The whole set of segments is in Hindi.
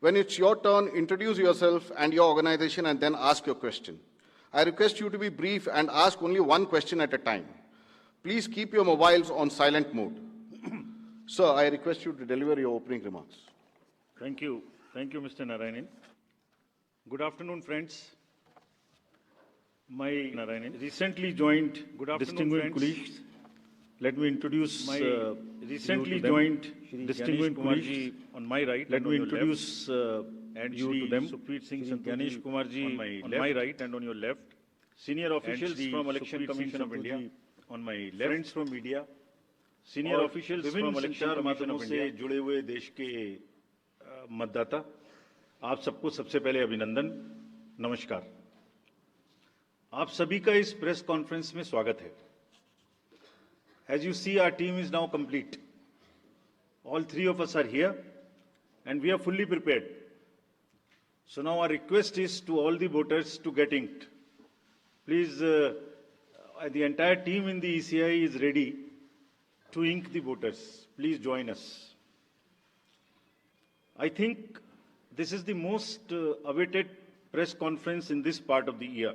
When it's your turn, introduce yourself and your organization and then ask your question. I request you to be brief and ask only one question at a time. Please keep your mobiles on silent mode. Sir, I request you to deliver your opening remarks. Thank you. Thank you, Mr. Narayanan. Good afternoon, friends. My recently joined distinguished colleagues. Let me introduce my recently joined distinguished colleagues on my right. Let me introduce you to them. Supreet Singh Ganesh Kumarji on my right and on your left. Senior officials from Election Commission of India on my left. Friends from media. Senior officials from Election Commission of India से जुड़े हुए देश के मतदाता, आप सबको सबसे पहले अभिनंदन, नमस्कार। आप सभी का इस प्रेस कॉन्फ्रेंस में स्वागत है। As you see, our team is now complete. All three of us are here and we are fully prepared. So now our request is to all the voters to get inked. Please, the entire team in the ECI is ready to ink the voters. Please join us. I think this is the most awaited press conference in this part of the year.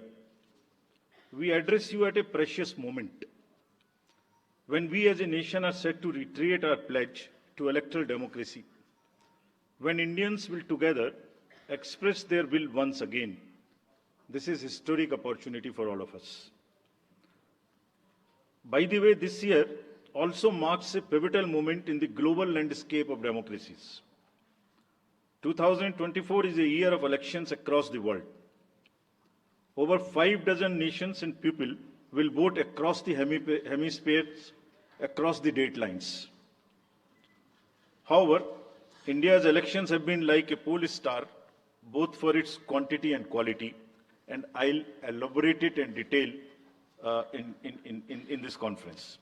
We address you at a precious moment, when we as a nation are set to reiterate our pledge to electoral democracy, when Indians will together express their will once again. This is a historic opportunity for all of us. By the way, this year also marks a pivotal moment in the global landscape of democracies. 2024 is a year of elections across the world. Over 6 nations and people will vote across the hemispheres, across the date lines. However, India's elections have been like a pole star, both for its quantity and quality, and I'll elaborate it in detail in this conference.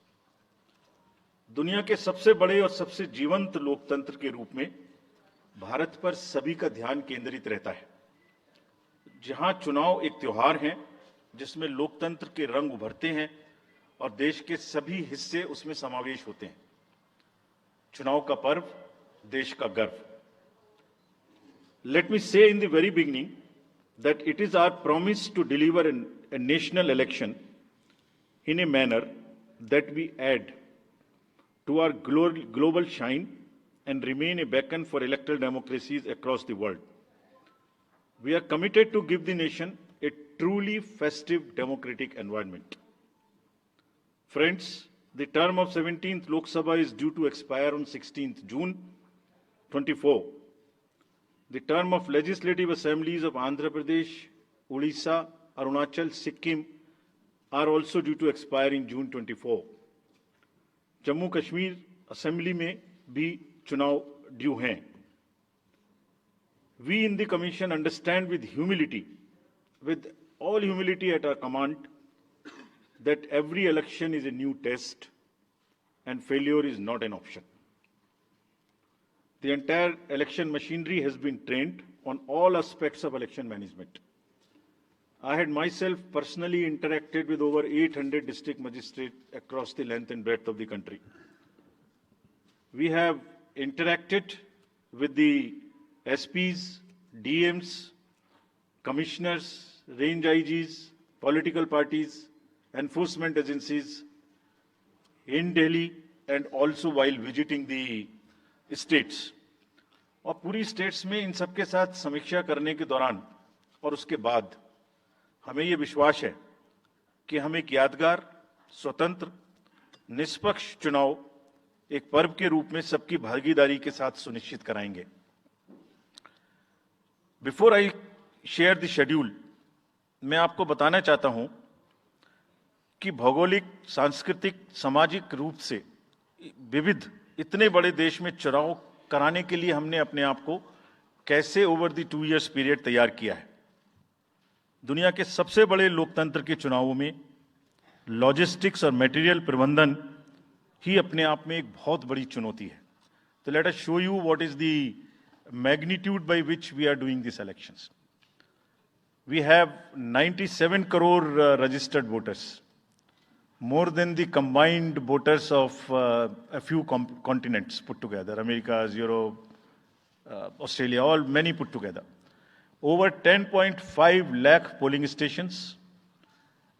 दुनिया के सबसे बड़े और सबसे जीवंत लोकतंत्र के रूप में भारत पर सभी का ध्यान केंद्रित रहता है, जहां चुनाव एक त्योहार है जिसमें लोकतंत्र के रंग उभरते हैं और देश के सभी हिस्से उसमें समावेश होते हैं। चुनाव का पर्व, देश का गर्व। Let me say in the very beginning that it is our promise to deliver a national election in a manner that we add to our global shine and remain a beacon for electoral democracies across the world. We are committed to give the nation a truly festive democratic environment. Friends, the term of 17th Lok Sabha is due to expire on 16th June 24. The term of legislative assemblies of Andhra Pradesh, Odisha, Arunachal, Sikkim are also due to expire in June 24. Jammu Kashmir assembly में भी चुनाव ड्यू हैं। We in the Commission understand with all humility at our command, that every election is a new test and failure is not an option. The entire election machinery has been trained on all aspects of election management. I had myself personally interacted with over 800 district magistrates across the length and breadth of the country. We have interacted with the SPs, DMs, commissioners, range IGs, political parties, enforcement agencies in Delhi and also while visiting the states. और पूरी स्टेट्स में इन सबके साथ समीक्षा करने के दौरान और उसके बाद हमें ये विश्वास है कि हम एक यादगार, स्वतंत्र, निष्पक्ष चुनाव एक पर्व के रूप में सबकी भागीदारी के साथ सुनिश्चित कराएंगे। Before I share the schedule, मैं आपको बताना चाहता हूं कि भौगोलिक, सांस्कृतिक, सामाजिक रूप से विविध इतने बड़े देश में चुनाव कराने के लिए हमने अपने आप को कैसे ओवर द 2 years पीरियड तैयार किया है। दुनिया के सबसे बड़े लोकतंत्र के चुनावों में लॉजिस्टिक्स और मटेरियल प्रबंधन ही अपने आप में एक बहुत बड़ी चुनौती है। तो let us show you what is the magnitude by which we are doing this elections. We have 97 crore registered voters, more than the combined voters of a few continents put together, Americas, Europe, Australia, all many put together. Over 10.5 lakh polling stations.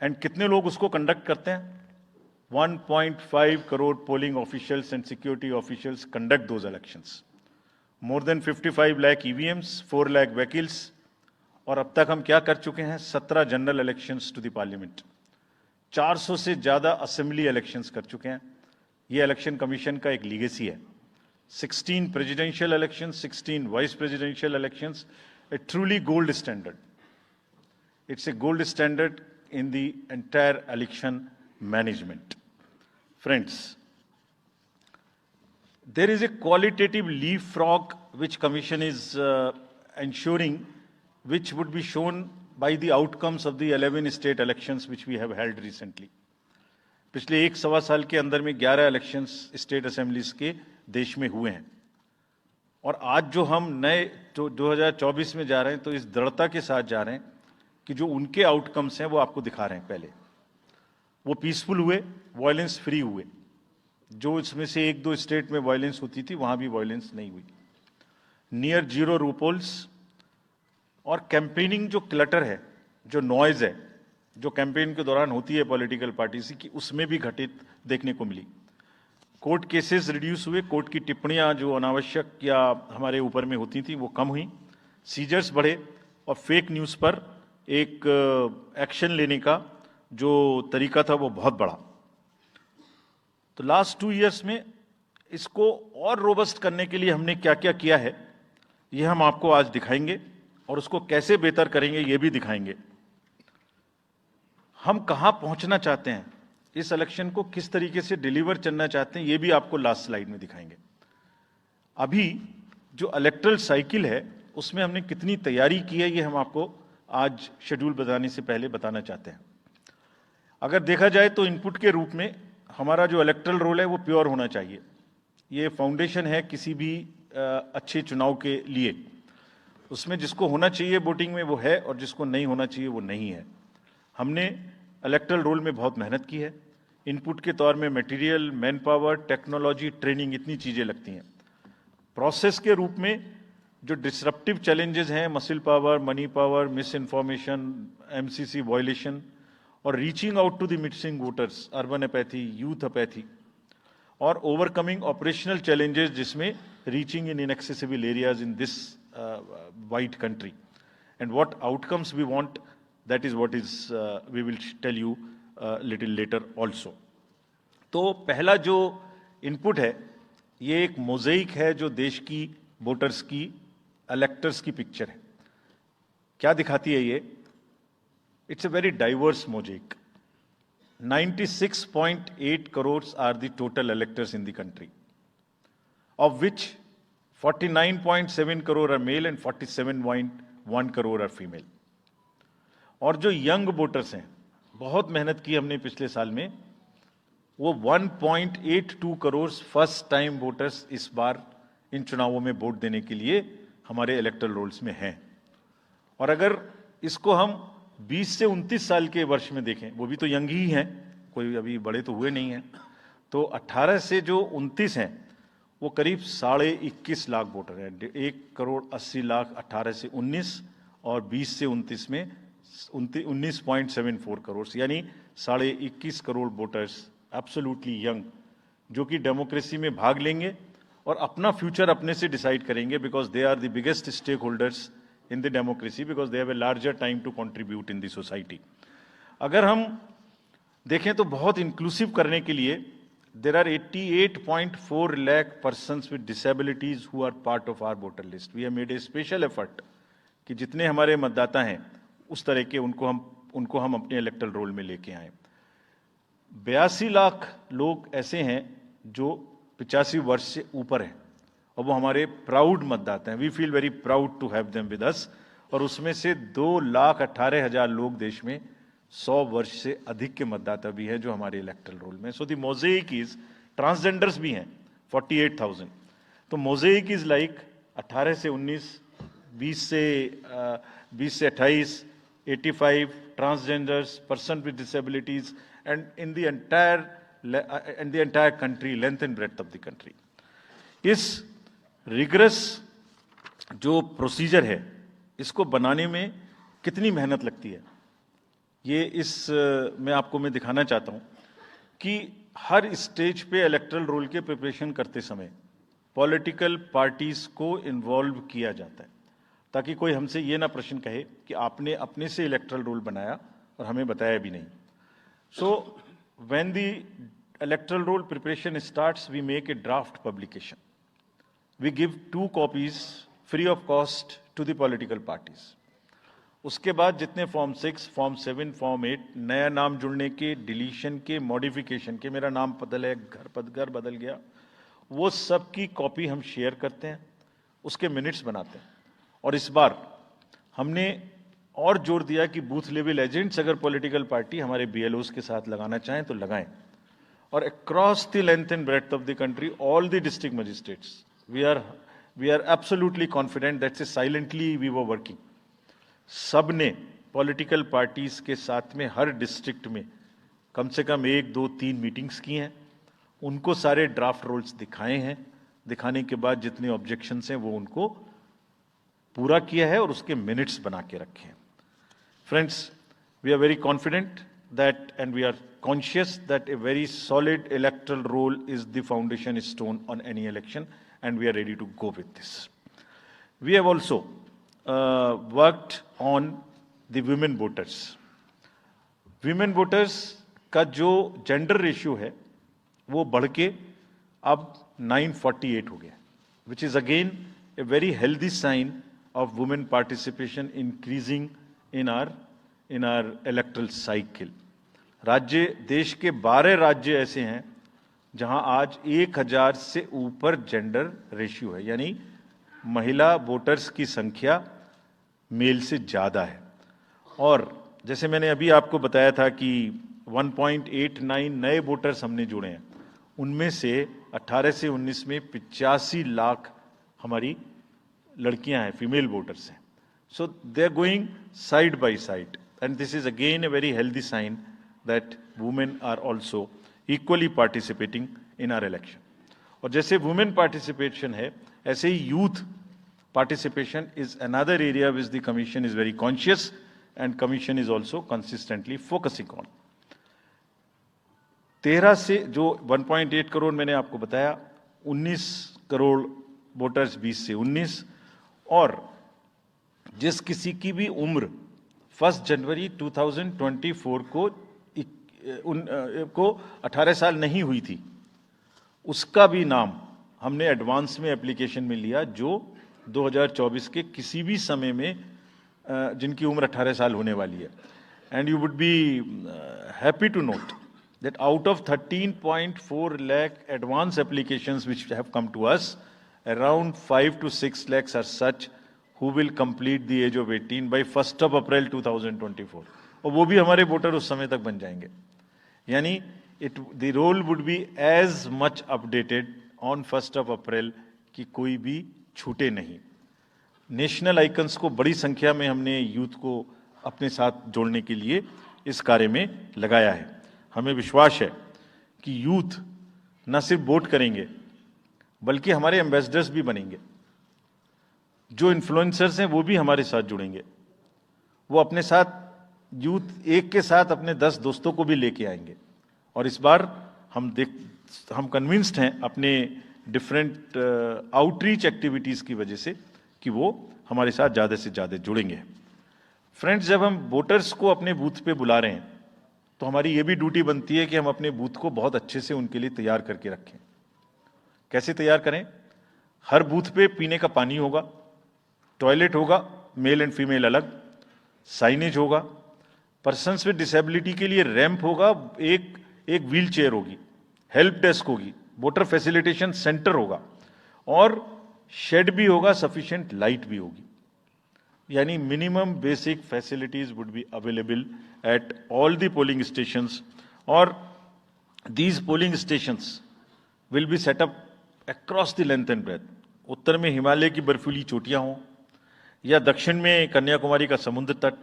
And कितने लोग उसको कंडक्ट करते हैं? 1.5 crore polling officials and security officials conduct those elections. More than 55 lakh EVMs, 4 lakh vehicles, और अब तक हम क्या कर चुके हैं? 17 general elections to the parliament, 400 से ज्यादा असेंबली इलेक्शंस कर चुके हैं. ये इलेक्शन कमीशन का एक लीगेसी है. 16 presidential elections, 16 vice presidential elections, a truly gold standard. It's a gold standard in the entire election management. Friends, there is a qualitative leapfrog which Commission is ensuring, which would be shown by the outcomes of the 11 state elections which we have held recently. पिछले 1.25 साल के अंदर में 11 इलेक्शंस स्टेट असेंबलीज के देश में हुए हैं. और आज जो हम नए 2024 में जा रहे हैं, तो इस दृढ़ता के साथ जा रहे हैं कि जो उनके आउटकम्स हैं वो आपको दिखा रहे हैं. पहले वो पीसफुल हुए, वायलेंस फ्री हुए. जो इसमें से 1-2 स्टेट में वायलेंस होती थी, वहां भी वायलेंस नहीं हुई. Near zero repolls. और कैंपेनिंग जो क्लटर है, जो नॉइज है, जो कैंपेन के दौरान होती है पॉलिटिकल पार्टीज की, उसमें भी घटित देखने को मिली. कोर्ट केसेस रिड्यूस हुए. कोर्ट की टिप्पणियां जो अनावश्यक या हमारे ऊपर में होती थी वो कम हुई. सीजर्स बढ़े. और फेक न्यूज पर एक एक्शन लेने का जो तरीका था वो बहुत बढ़ा. तो लास्ट 2 इयर्स में इसको और रोबस्ट करने के लिए हमने क्या क्या किया है, ये हम आपको आज दिखाएंगे. और उसको कैसे बेहतर करेंगे ये भी दिखाएंगे. हम कहां पहुंचना चाहते हैं, इस इलेक्शन को किस तरीके से डिलीवर करना चाहते हैं, ये भी आपको लास्ट स्लाइड में दिखाएंगे. अभी जो इलेक्टरल साइकिल है उसमें हमने कितनी तैयारी की है, ये हम आपको आज शेड्यूल बताने से पहले बताना चाहते हैं. अगर देखा जाए तो इनपुट के रूप में हमारा जो इलेक्टरल रोल है वो प्योर होना चाहिए. ये फाउंडेशन है किसी भी अच्छे चुनाव के लिए. उसमें जिसको होना चाहिए वोटिंग में वो है, और जिसको नहीं होना चाहिए वो नहीं है. हमने इलेक्टरल रोल में बहुत मेहनत की है. इनपुट के तौर में material, manpower, technology, training, इतनी चीजें लगती हैं. प्रोसेस के रूप में जो डिसरप्टिव चैलेंजेस हैं, muscle power, money power, misinformation, MCC violation, और reaching out to the missing voters, urban apathy, youth apathy, और ओवरकमिंग ऑपरेशनल चैलेंजेस जिसमें reaching in inaccessible areas in this wide country. And what outcomes we want, that is what is we will tell you little later also. तो पहला जो इनपुट है ये एक मोज़ेइक है जो देश की वोटर्स की, इलेक्टर्स की पिक्चर है. क्या दिखाती है ये? It's a very diverse mosaic. 96.8 crore are the total electors in the country, of which 49.7 crore are male and 47.1 crore are female. और जो यंग वोटर्स हैं, बहुत मेहनत की हमने पिछले साल में, वो 1.82 करोड़ फर्स्ट टाइम वोटर्स इस बार इन चुनावों में वोट देने के लिए हमारे इलेक्टरल रोल्स में हैं. और अगर इसको हम 20 से 29 साल के वर्ष में देखें, वो भी तो यंग ही हैं, कोई अभी बड़े तो हुए नहीं हैं, तो 18 से जो 29 हैं वो करीब 21.5 लाख वोटर हैं. 1.80 करोड़ 18 से 19, और 20 से 29 में 19.74 करोड़, यानी 21.5 करोड़ वोटर्स एब्सोल्युटली यंग, जो कि डेमोक्रेसी में भाग लेंगे और अपना फ्यूचर अपने से डिसाइड करेंगे, because they are the biggest stakeholders in the democracy, because they have a larger time to contribute in the society. अगर हम देखें तो बहुत इंक्लूसिव करने के लिए there are 88.4 lakh persons with disabilities who are part of our voter list. We have made a special effort कि जितने हमारे मतदाता हैं उस तरह के उनको हम अपने इलेक्टरल रोल में लेके आए. 82 लाख लोग ऐसे हैं जो 85 वर्ष से ऊपर हैं, और वो हमारे प्राउड मतदाता हैं. We feel very proud to have them with us. और उसमें से 2,18,000 लोग देश में 100 वर्ष से अधिक के मतदाता भी हैं जो हमारे इलेक्टरल रोल में. सो द मोज़ेइक इज, ट्रांसजेंडर्स भी हैं 48,000. तो मोज़ेइक इज लाइक 18 से 19, 20 से 28, 85 transgenders, person with disabilities, and in the entire country, length and breadth of the country. इस rigorous जो प्रोसीजर है इसको बनाने में कितनी मेहनत लगती है, ये मैं आपको दिखाना चाहता हूं कि हर स्टेज पे इलेक्टरल रोल के प्रिपरेशन करते समय पॉलिटिकल पार्टीज को इन्वॉल्व किया जाता है, ताकि कोई हमसे ये ना प्रश्न कहे कि आपने अपने से इलेक्टरल रोल बनाया और हमें बताया भी नहीं। So when the electoral roll preparation starts, we make a draft publication. We give 2 copies free of cost to the political parties. उसके बाद जितने फॉर्म 6, फॉर्म 7, फॉर्म 8, नया नाम जुड़ने के, डिलीशन के, मॉडिफिकेशन के, मेरा नाम बदल है, घर बदल गया, वो सब की कॉपी हम शेयर करते हैं, उसके मिनट्स बनाते हैं. और इस बार हमने और जोर दिया कि बूथ लेवल एजेंट्स अगर पॉलिटिकल पार्टी हमारे BLOs के साथ लगाना चाहें तो लगाएं. और across the length and breadth of the country, all the district magistrates, we are absolutely confident that silently we were working. सब ने पॉलिटिकल पार्टीज के साथ में हर डिस्ट्रिक्ट में कम से कम 1, 2, 3 मीटिंग्स की हैं, उनको सारे ड्राफ्ट रोल्स दिखाए हैं, दिखाने के बाद जितने ऑब्जेक्शंस हैं वो उनको पूरा किया है और उसके मिनट्स बना के रखे हैं. Friends, we are very confident that and we are conscious that a very solid electoral roll is the foundation stone on any election, and we are ready to go with this. We have also worked on the women voters. Women voters का जो gender ratio है वो बढ़ के अब 948 हो गया, which is again a very healthy sign of women participation increasing in our electoral cycle. देश के 12 राज्य ऐसे हैं जहां आज 1000 से ऊपर जेंडर रेशियो है, यानी महिला वोटर्स की संख्या मेल से ज्यादा है. और जैसे मैंने अभी आपको बताया था कि 1.89 नए वोटर्स हमने जोड़े हैं, उनमें से 18 से 19 में 85 लाख हमारी लड़कियां हैं, फीमेल वोटर्स हैं. So they are going side by side, and this is again a very healthy sign that women are also equally participating in our election. और जैसे women participation है, ऐसे ही youth participation is another area which the commission is very conscious and commission is also consistently focusing on. 13 से जो 1.8 करोड़ मैंने आपको बताया, 19 करोड़ वोटर्स 20 से 19, और जिस किसी की भी उम्र 1 जनवरी 2024 को 18 साल नहीं हुई थी, उसका भी नाम हमने एडवांस में एप्लीकेशन में लिया, जो 2024 के किसी भी समय में जिनकी उम्र 18 साल होने वाली है. And you would be happy to note that out of 13.4 lakh advance applications which have come to us, around 5 to 6 lakhs are such who will complete the age of 18 by 1st of April 2024. और वो भी हमारे वोटर उस समय तक बन जाएंगे. यानी the roll would be as much updated on 1st of April कि कोई भी छूटे नहीं. नेशनल आइकन्स को बड़ी संख्या में हमने यूथ को अपने साथ जोड़ने के लिए इस कार्य में लगाया है. हमें विश्वास है कि यूथ न सिर्फ वोट करेंगे बल्कि हमारे एम्बेसडर्स भी बनेंगे. जो इन्फ्लुएंसर्स हैं वो भी हमारे साथ जुड़ेंगे. वो अपने साथ यूथ एक के साथ अपने 10 दोस्तों को भी लेके आएंगे. और इस बार हम कन्विंस्ड हैं अपने डिफरेंट आउटरीच एक्टिविटीज की वजह से कि वो हमारे साथ ज़्यादा से ज़्यादा जुड़ेंगे. फ्रेंड्स, जब हम वोटर्स को अपने बूथ पे बुला रहे हैं तो हमारी ये भी ड्यूटी बनती है कि हम अपने बूथ को बहुत अच्छे से उनके लिए तैयार करके रखें. कैसे तैयार करें? हर बूथ पे पीने का पानी होगा, टॉयलेट होगा, मेल एंड फीमेल अलग, साइनेज होगा, पर्सन्स विद डिसेबिलिटी के लिए रैंप होगा, एक व्हील चेयर होगी, हेल्प डेस्क होगी, वोटर फैसिलिटेशन सेंटर होगा, और शेड भी होगा, सफिशिएंट लाइट भी होगी. यानी minimum basic facilities would be available at all the polling stations. और these polling stations will be set up across the length and breadth. उत्तर में हिमालय की बर्फीली चोटियां हों, या दक्षिण में कन्याकुमारी का समुद्र तट,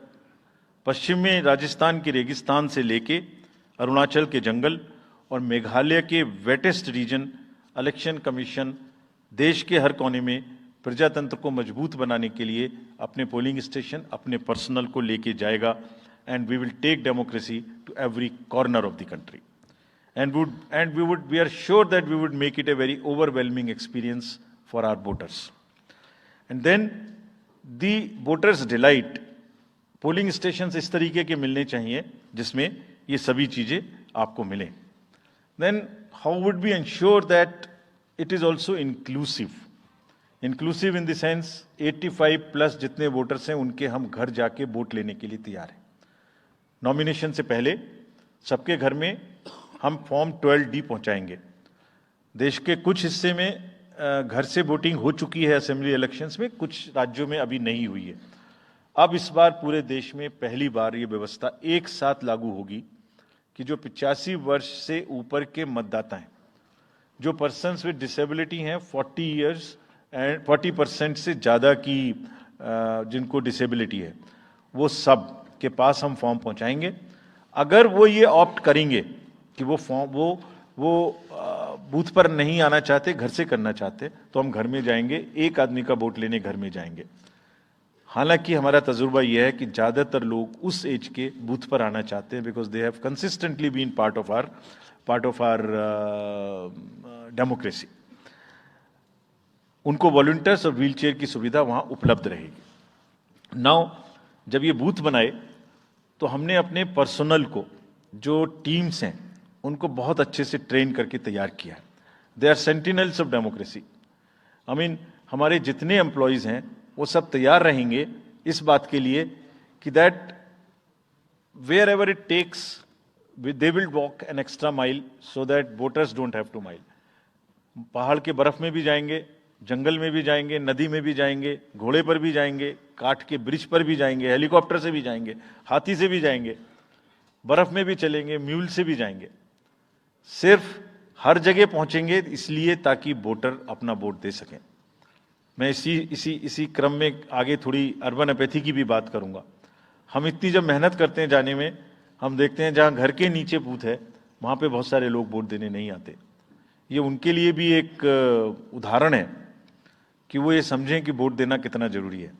पश्चिम में राजस्थान के रेगिस्तान से लेके अरुणाचल के जंगल और मेघालय के वेटेस्ट रीजन, इलेक्शन कमीशन देश के हर कोने में प्रजातंत्र को मजबूत बनाने के लिए अपने पोलिंग स्टेशन, अपने पर्सनल को लेके जाएगा, and we will take democracy to every corner of the country, and we are sure that we would make it a very overwhelming experience for our voters. And then the voters delight, polling stations इस तरीके के मिलने चाहिए जिसमें ये सभी चीजें आपको मिलें. Then how would we ensure that it is also inclusive? Inclusive in the sense 85 plus जितने वोटर्स हैं उनके हम घर जाके वोट लेने के लिए तैयार हैं. नॉमिनेशन से पहले सबके घर में हम फॉर्म 12D पहुंचाएंगे. देश के कुछ हिस्से में घर से वोटिंग हो चुकी है असेंबली इलेक्शंस में, कुछ राज्यों में अभी नहीं हुई है. अब इस बार पूरे देश में पहली बार ये व्यवस्था एक साथ लागू होगी कि जो 85 वर्ष से ऊपर के मतदाता हैं, जो पर्सन्स विद डिसेबिलिटी हैं, 40 इयर्स एंड 40% से ज़्यादा की जिनको डिसेबिलिटी है, वो सब के पास हम फॉर्म पहुंचाएंगे. अगर वो ये ऑप्ट करेंगे कि वो फॉर्म वो बूथ पर नहीं आना चाहते, घर से करना चाहते, तो हम घर में जाएंगे, एक आदमी का वोट लेने घर में जाएंगे. हालांकि हमारा तजुर्बा यह है कि ज़्यादातर लोग उस एज के बूथ पर आना चाहते हैं, because they have consistently been part of our democracy. उनको वॉलंटियर्स और व्हीलचेयर की सुविधा वहां उपलब्ध रहेगी. नाउ जब ये बूथ बनाए तो हमने अपने पर्सनल को, जो टीम्स हैं, उनको बहुत अच्छे से ट्रेन करके तैयार किया है. They are sentinels of democracy. I mean हमारे जितने एम्प्लॉयज हैं वो सब तैयार रहेंगे इस बात के लिए कि that wherever it takes they will walk an extra mile so that voters don't have to mile. पहाड़ के बर्फ में भी जाएंगे, जंगल में भी जाएंगे, नदी में भी जाएंगे, घोड़े पर भी जाएंगे, काठ के ब्रिज पर भी जाएंगे, हेलीकॉप्टर से भी जाएंगे, हाथी से भी जाएंगे, बर्फ में भी चलेंगे, म्यूल से भी जाएंगे. सिर्फ हर जगह पहुंचेंगे इसलिए ताकि वोटर अपना वोट दे सकें. मैं इसी क्रम में आगे थोड़ी अर्बन एपैथी की भी बात करूंगा. हम इतनी जब मेहनत करते हैं जाने में, हम देखते हैं जहां घर के नीचे बूथ है वहां पे बहुत सारे लोग वोट देने नहीं आते. ये उनके लिए भी एक उदाहरण है कि वो ये समझें कि वोट देना कितना जरूरी है.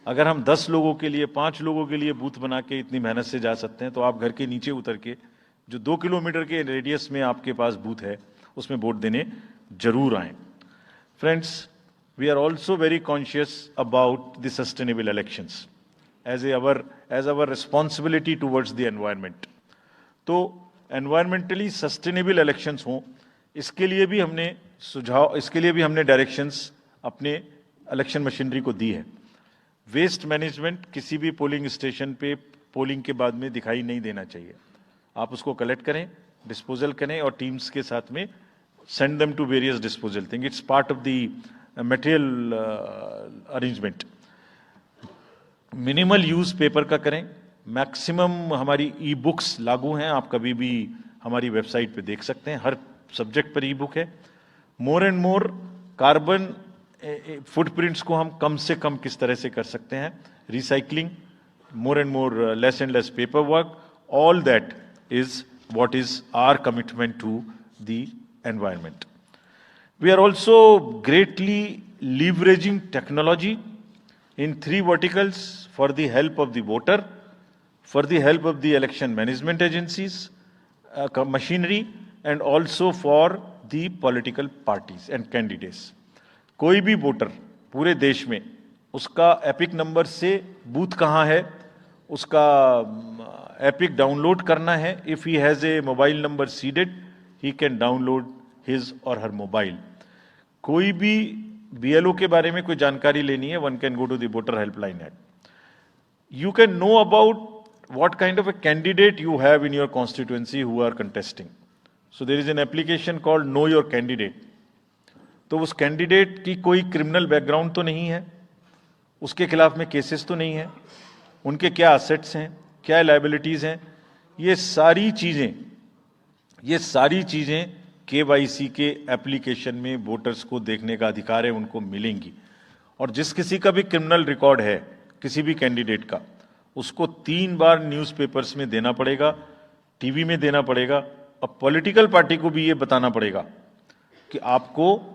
अगर हम 10 लोगों के लिए, 5 लोगों के लिए बूथ बना के इतनी मेहनत से जा सकते हैं, तो आप घर के नीचे उतर के जो 2 किलोमीटर के रेडियस में आपके पास बूथ है उसमें वोट देने जरूर आएं. Friends, we are also very conscious about the sustainable elections as our responsibility towards the environment. तो environmentally sustainable elections हों, इसके लिए भी हमने डायरेक्शंस अपने इलेक्शन मशीनरी को दी है. वेस्ट मैनेजमेंट किसी भी पोलिंग स्टेशन पे पोलिंग के बाद में दिखाई नहीं देना चाहिए. आप उसको कलेक्ट करें, डिस्पोजल करें और टीम्स के साथ में send them to various disposal thing. It's part of the material arrangement. Minimal use paper का करें. मैक्सिमम हमारी ई बुक्स लागू हैं, आप कभी भी हमारी वेबसाइट पे देख सकते हैं, हर सब्जेक्ट पर ई बुक है. More and more carbon footprints को हम कम से कम किस तरह से कर सकते हैं. Recycling, more and more less and less paper work, all that is what is our commitment to the environment. We are also greatly leveraging technology in 3 verticals for the help of the voter, for the help of the election management agencies, machinery, and also for the political parties and candidates. कोई भी वोटर पूरे देश में उसका एपिक नंबर से बूथ कहाँ है, उसका एपिक डाउनलोड करना है. If he has a mobile number seeded, he can download his और हर मोबाइल. कोई भी बीएलओ के बारे में कोई जानकारी लेनी है, one can go to the voter helpline app. You can know about what kind of a candidate you have in your constituency who are contesting. So there is an application called Know Your Candidate. तो उस कैंडिडेट की कोई क्रिमिनल बैकग्राउंड तो नहीं है, उसके खिलाफ में केसेस तो नहीं है, उनके क्या असेट्स हैं, क्या लायबिलिटीज हैं, ये सारी चीजें केवाईसी के एप्लीकेशन में वोटर्स को देखने का अधिकार है, उनको मिलेंगी. और जिस किसी का भी क्रिमिनल रिकॉर्ड है किसी भी कैंडिडेट का, उसको 3 बार न्यूज़पेपर्स में देना पड़ेगा, टीवी में देना पड़ेगा, और पॉलिटिकल पार्टी को भी ये बताना पड़ेगा कि आपको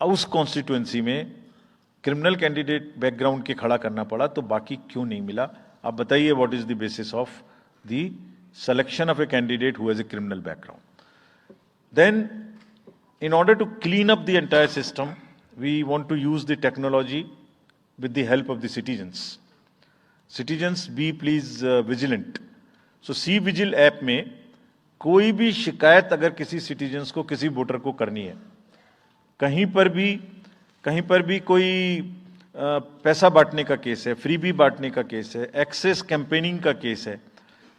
उस कॉन्स्टिट्यूएंसी में क्रिमिनल कैंडिडेट बैकग्राउंड के खड़ा करना पड़ा, तो बाकी क्यों नहीं मिला? आप बताइए, what is the basis of the selection of a candidate who has a criminal background? Then, in order to clean up the entire system, we want to use the technology with the help of the citizens. Citizens, be please vigilant. So, C-Vigil app में कोई भी शिकायत अगर किसी सिटीजन्स को, किसी वोटर को करनी है, कहीं पर भी कोई पैसा बांटने का केस है, फ्रीबी बांटने का केस है, एक्सेस कैंपेनिंग का केस है,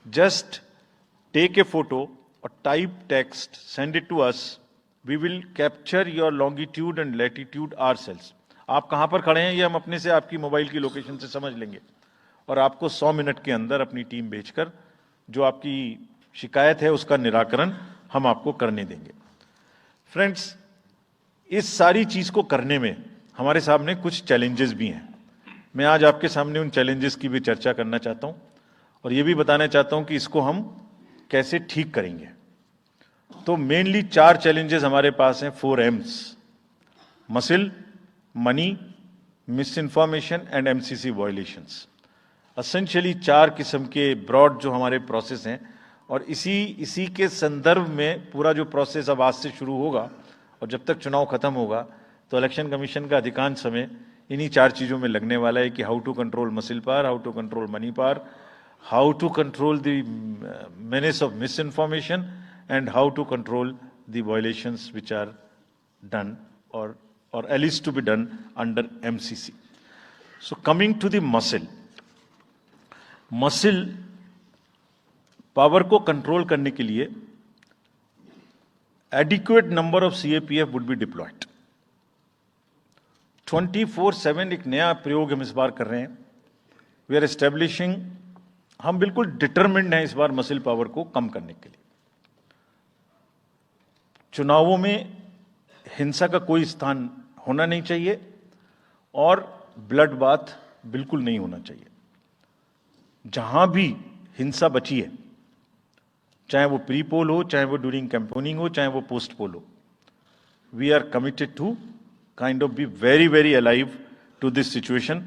just take a photo or type text, send it to us. We will capture your longitude and latitude ourselves. आप कहाँ पर खड़े हैं ये हम अपने से आपकी मोबाइल की लोकेशन से समझ लेंगे और आपको 100 मिनट के अंदर अपनी टीम भेजकर जो आपकी शिकायत है उसका निराकरण हम आपको करने देंगे। फ्रेंड्स, इस सारी चीज को करने में हमारे सामने कुछ चैलेंजेस भी हैं। मैं आज आपके सामने उन चैलेंजेस की भी चर्चा करना चाहता हूं और ये भी बताना चाहता हूं कि इसको हम कैसे ठीक करेंगे। तो मेनली 4 चैलेंजेस हमारे पास हैं, 4 M's: muscle, money, miss information and MCC violations. Essentially 4 किस्म के ब्रॉड जो हमारे प्रोसेस हैं और इसी के संदर्भ में पूरा जो प्रोसेस अब आज से शुरू होगा और जब तक चुनाव खत्म होगा तो इलेक्शन कमीशन का अधिकांश समय इन्हीं 4 चीजों में लगने वाला है कि how to control muscle power, how to control money power, how to control the menace of misinformation, and how to control the violations which are done or at least to be done under MCC. So coming to the muscle power को control करने के लिए adequate number of CAPF would be deployed. 24/7 एक नया प्रयोग हम इस बार कर रहे हैं। We are establishing, हम बिल्कुल डिटरमिन्ड हैं इस बार मसिल पावर को कम करने के लिए। चुनावों में हिंसा का कोई स्थान होना नहीं चाहिए और ब्लड बाथ बिल्कुल नहीं होना चाहिए। जहां भी हिंसा बची है, चाहे वो प्री पोल हो, चाहे वो ड्यूरिंग कैंपेनिंग हो, चाहे वो पोस्ट पोल हो, we are committed to kind of be very very alive to this situation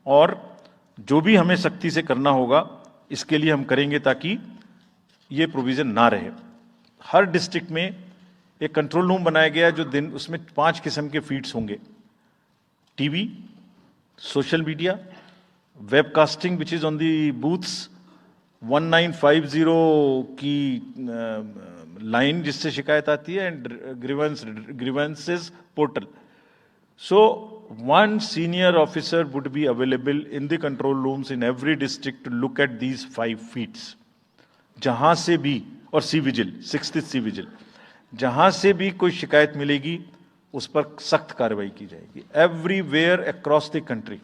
और जो भी हमें सख्ती से करना होगा इसके लिए हम करेंगे ताकि ये प्रोविजन ना रहे। हर डिस्ट्रिक्ट में एक कंट्रोल रूम बनाया गया जो दिन उसमें 5 किस्म के फीड्स होंगे: TV, social media, webcasting which is on the booths, 1950 की लाइन जिससे शिकायत आती है, and grievances portal. So one senior officer would be available in the control rooms in every district to look at these 5 feeds. जहां से भी, और C-Vigil, 6th C-Vigil, जहां से भी कोई शिकायत मिलेगी उस पर सख्त कार्रवाई की जाएगी। एवरीवेयर अक्रॉस द कंट्री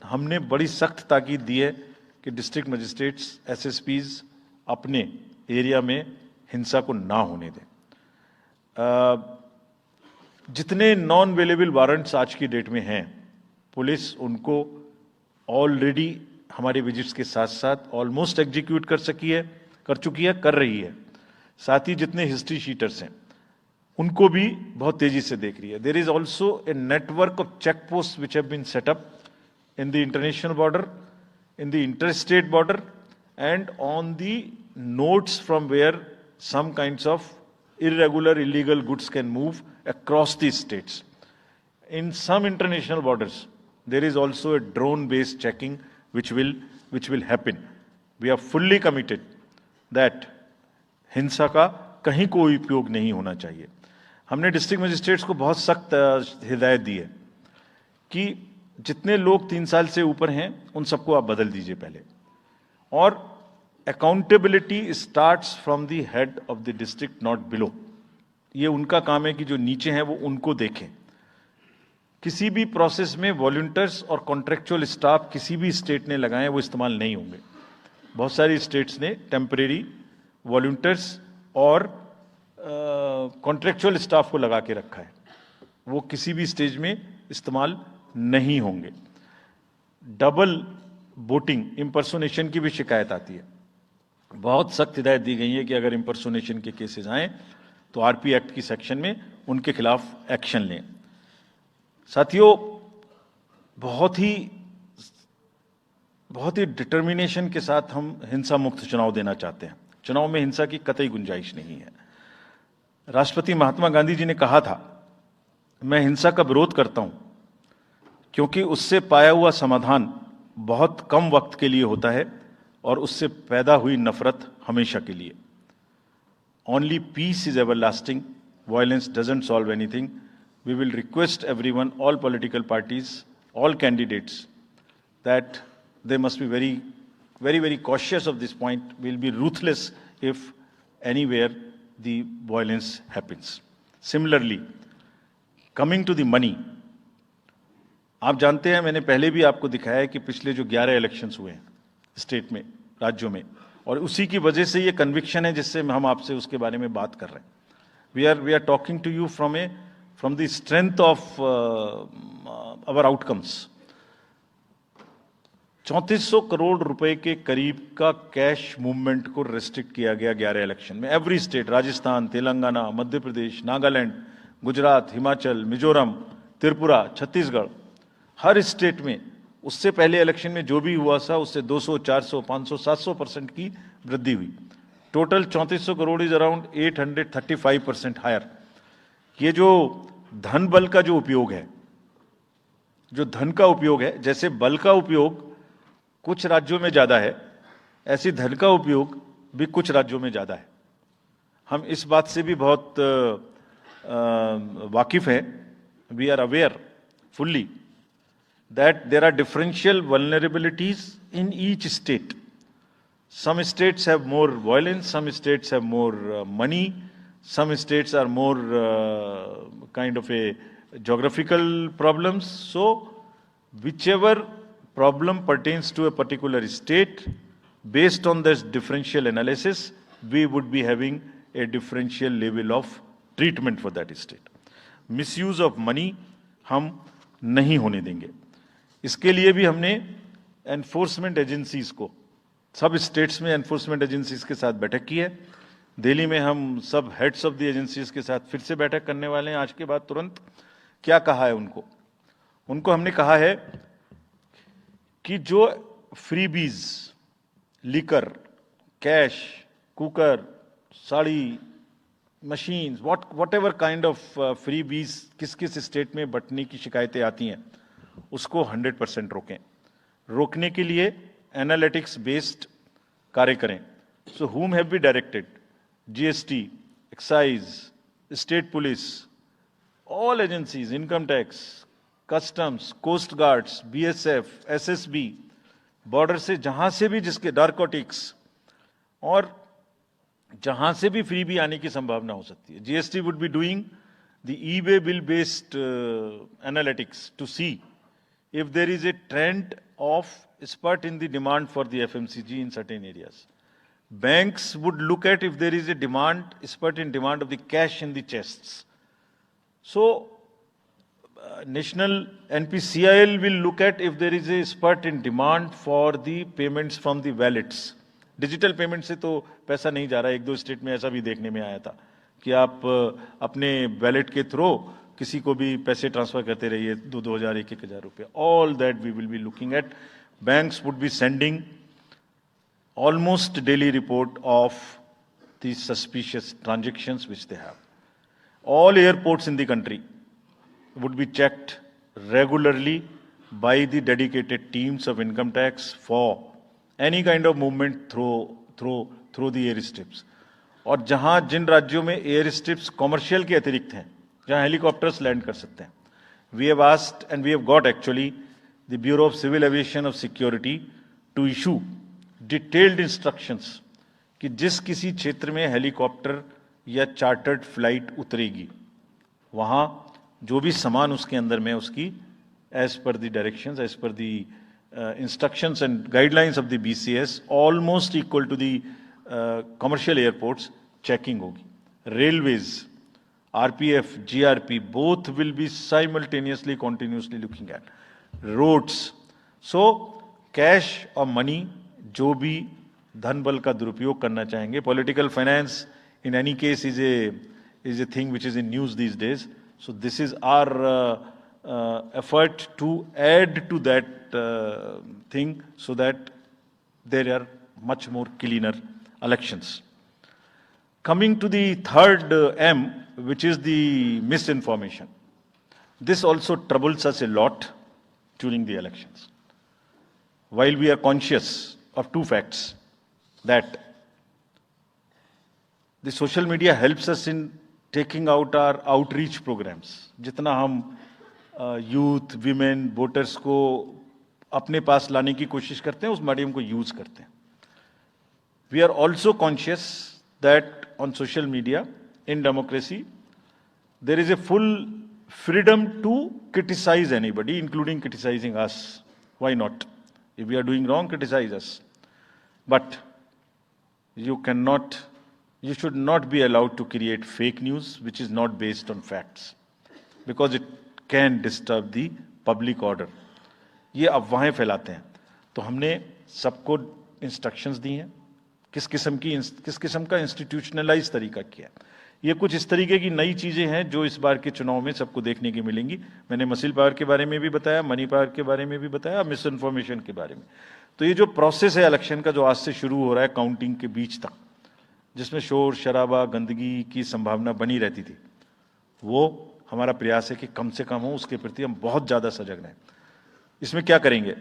हमने बड़ी सख्त ताकीद दी है कि डिस्ट्रिक्ट मजिस्ट्रेट्स, SSPs अपने एरिया में हिंसा को ना होने दें। जितने नॉन अवेलेबल वारंट्स आज की डेट में हैं, पुलिस उनको ऑलरेडी हमारे विजिट्स के साथ साथ ऑलमोस्ट एग्जीक्यूट कर चुकी है, कर रही है। साथ ही जितने हिस्ट्री शीटर्स हैं उनको भी बहुत तेजी से देख रही है। There is also a network of check post which have been set up in the international border, in the interstate border, and on the nodes from where some kinds of irregular, illegal goods can move across the states. In some international borders, there is also a drone-based checking which will happen. We are fully committed that हिंसा का कहीं कोई उपयोग नहीं होना चाहिए। हमने डिस्ट्रिक्ट मजिस्ट्रेट्स को बहुत सख्त हिदायत दी है कि जितने लोग 3 साल से ऊपर हैं उन सबको आप बदल दीजिए पहले, और accountability starts from the head of the district, not below. ये उनका काम है कि जो नीचे हैं वो उनको देखें। किसी भी प्रोसेस में वॉलंटियर्स और कॉन्ट्रेक्चुअल स्टाफ किसी भी स्टेट ने लगाए वो इस्तेमाल नहीं होंगे। बहुत सारी स्टेट्स ने टेम्परेरी वॉलंटियर्स और कॉन्ट्रेक्चुअल स्टाफ को लगा के रखा है, वो किसी भी स्टेज में इस्तेमाल नहीं होंगे। डबल वोटिंग, इंपर्सोनेशन की भी शिकायत आती है। बहुत सख्त हिदायत दी गई है कि अगर इंपर्सोनेशन के केसेस आए तो आरपी एक्ट की सेक्शन में उनके खिलाफ एक्शन लें। साथियों, बहुत ही डिटर्मिनेशन के साथ हम हिंसा मुक्त चुनाव देना चाहते हैं। चुनाव में हिंसा की कतई गुंजाइश नहीं है। राष्ट्रपति महात्मा गांधी जी ने कहा था, मैं हिंसा का विरोध करता हूं क्योंकि उससे पाया हुआ समाधान बहुत कम वक्त के लिए होता है और उससे पैदा हुई नफरत हमेशा के लिए। Only peace is everlasting. Violence doesn't solve anything. We will request everyone, all political parties, all candidates, that they must be very, very, very cautious of this point. We'll be ruthless if anywhere the violence happens. Similarly, coming to the money, आप जानते हैं, मैंने पहले भी आपको दिखाया है कि पिछले जो 11 इलेक्शंस हुए हैं स्टेट में, राज्यों में, और उसी की वजह से ये कन्विक्शन है जिससे हम आपसे उसके बारे में बात कर रहे हैं। We are talking to you from the strength of our outcomes. 3400 crore रुपए के करीब का कैश मूवमेंट को रेस्ट्रिक्ट किया गया 11 इलेक्शन में। एवरी स्टेट, राजस्थान, तेलंगाना, मध्य प्रदेश, नागालैंड, गुजरात, हिमाचल, मिजोरम, त्रिपुरा, छत्तीसगढ़, हर स्टेट में उससे पहले इलेक्शन में जो भी हुआ था उससे 200, 400, 500, 700% की वृद्धि हुई। Total 3400 crore is around 835% higher. ये जो धन बल का जो उपयोग है, जो धन का उपयोग है, जैसे बल का उपयोग कुछ राज्यों में ज्यादा है, ऐसी धन का उपयोग भी कुछ राज्यों में ज्यादा है। हम इस बात से भी बहुत वाकिफ हैं। We are aware fully that there are differential vulnerabilities in each state. Some states have more violence, some states have more money, some states are more kind of a geographical problems. So whichever problem pertains to a particular state, based on this differential analysis, we would be having a differential level of treatment for that state. Misuse of money हम नहीं होने देंगे। इसके लिए भी हमने एनफोर्समेंट एजेंसीज को, सब स्टेट्स में एनफोर्समेंट एजेंसीज के साथ बैठक की है। दिल्ली में हम सब हेड्स ऑफ द एजेंसीज के साथ फिर से बैठक करने वाले हैं आज के बाद तुरंत। क्या कहा है उनको हमने कहा है कि जो freebies, liquor, cash, cooker, sari, machines, whatever kind of freebies किस किस स्टेट में बंटने की शिकायतें आती हैं, उसको 100% रोकें। रोकने के लिए एनालिटिक्स बेस्ड कार्य करें। सो whom have we directed? GST, excise, state police, all agencies, income tax, customs, coast guards, BSF, SSB, border से जहां से भी जिसके नारकोटिक्स और जहां से भी फ्री भी आने की संभावना हो सकती है। GST would be doing the e way bill based analytics to see if there is a trend of spurt in the demand for the FMCG in certain areas. Banks would look at if there is a demand, spurt in demand of the cash in the chests. So, National NPCIL will look at if there is a spurt in demand for the payments from the wallets. Digital payment से तो पैसा नहीं जा रहा है। 1-2 स्टेट में ऐसा भी देखने में आया था कि आप अपने वैलेट के थ्रू किसी को भी पैसे ट्रांसफर करते रहिए, 2,000, 1,000 रुपये। All that we will be looking at. Banks would be sending almost daily report of the suspicious transactions which they have. All airports in the country would be checked regularly by the dedicated teams of income tax for any kind of movement through the air strips. और जहां जिन राज्यों में एयर स्ट्रिप्स कॉमर्शियल के अतिरिक्त हैं, जहां हेलीकॉप्टर्स लैंड कर सकते हैं, we have asked and we have got actually the Bureau of Civil Aviation of Security to issue detailed instructions कि जिस किसी क्षेत्र में हेलीकॉप्टर या चार्टर्ड फ्लाइट उतरेगी, वहां जो भी सामान उसके अंदर में उसकी एज पर द डायरेक्शंस, एज पर the instructions and guidelines of the BCS, almost equal to the commercial airports checking होगी। Railways, RPF, GRP, both will be simultaneously, continuously looking at roads. So cash और मनी जो भी धन बल का दुरुपयोग करना चाहेंगे, political finance in any case is a thing which is in news these days. So this is our effort to add to that thing so that there are much more cleaner elections. Coming to the third M, which is the misinformation. This also troubles us a lot during the elections. While we are conscious of two facts, that the social media helps us in taking out our outreach programs. जितना हम यूथ, विमेन, वोटर्स को अपने पास लाने की कोशिश करते हैं, उस मीडियम को यूज करते हैं. We are also conscious that on social media, in democracy, there is a full freedom to criticize anybody, including criticizing us. Why not? If we are doing wrong, criticize us. But you should not be allowed to create fake news which is not based on facts, because it can disturb the public order. ये अफवाहें फैलाते हैं. तो हमने सबको इंस्ट्रक्शंस दी हैं किस किस्म का इंस्टीट्यूशनलाइज तरीका किया है. ये कुछ इस तरीके की नई चीजें हैं जो इस बार के चुनाव में सबको देखने की मिलेंगी. मैंने मसल पावर के बारे में भी बताया, मनी पावर के बारे में भी बताया, मिस इन्फॉर्मेशन के बारे में. तो ये जो प्रोसेस है इलेक्शन का, जो आज से शुरू हो रहा है काउंटिंग के बीच तक, जिसमें शोर शराबा गंदगी की संभावना बनी रहती थी, वो हमारा प्रयास है कि कम से कम हो. उसके प्रति हम बहुत ज्यादा सजग रहें. इसमें क्या करेंगे?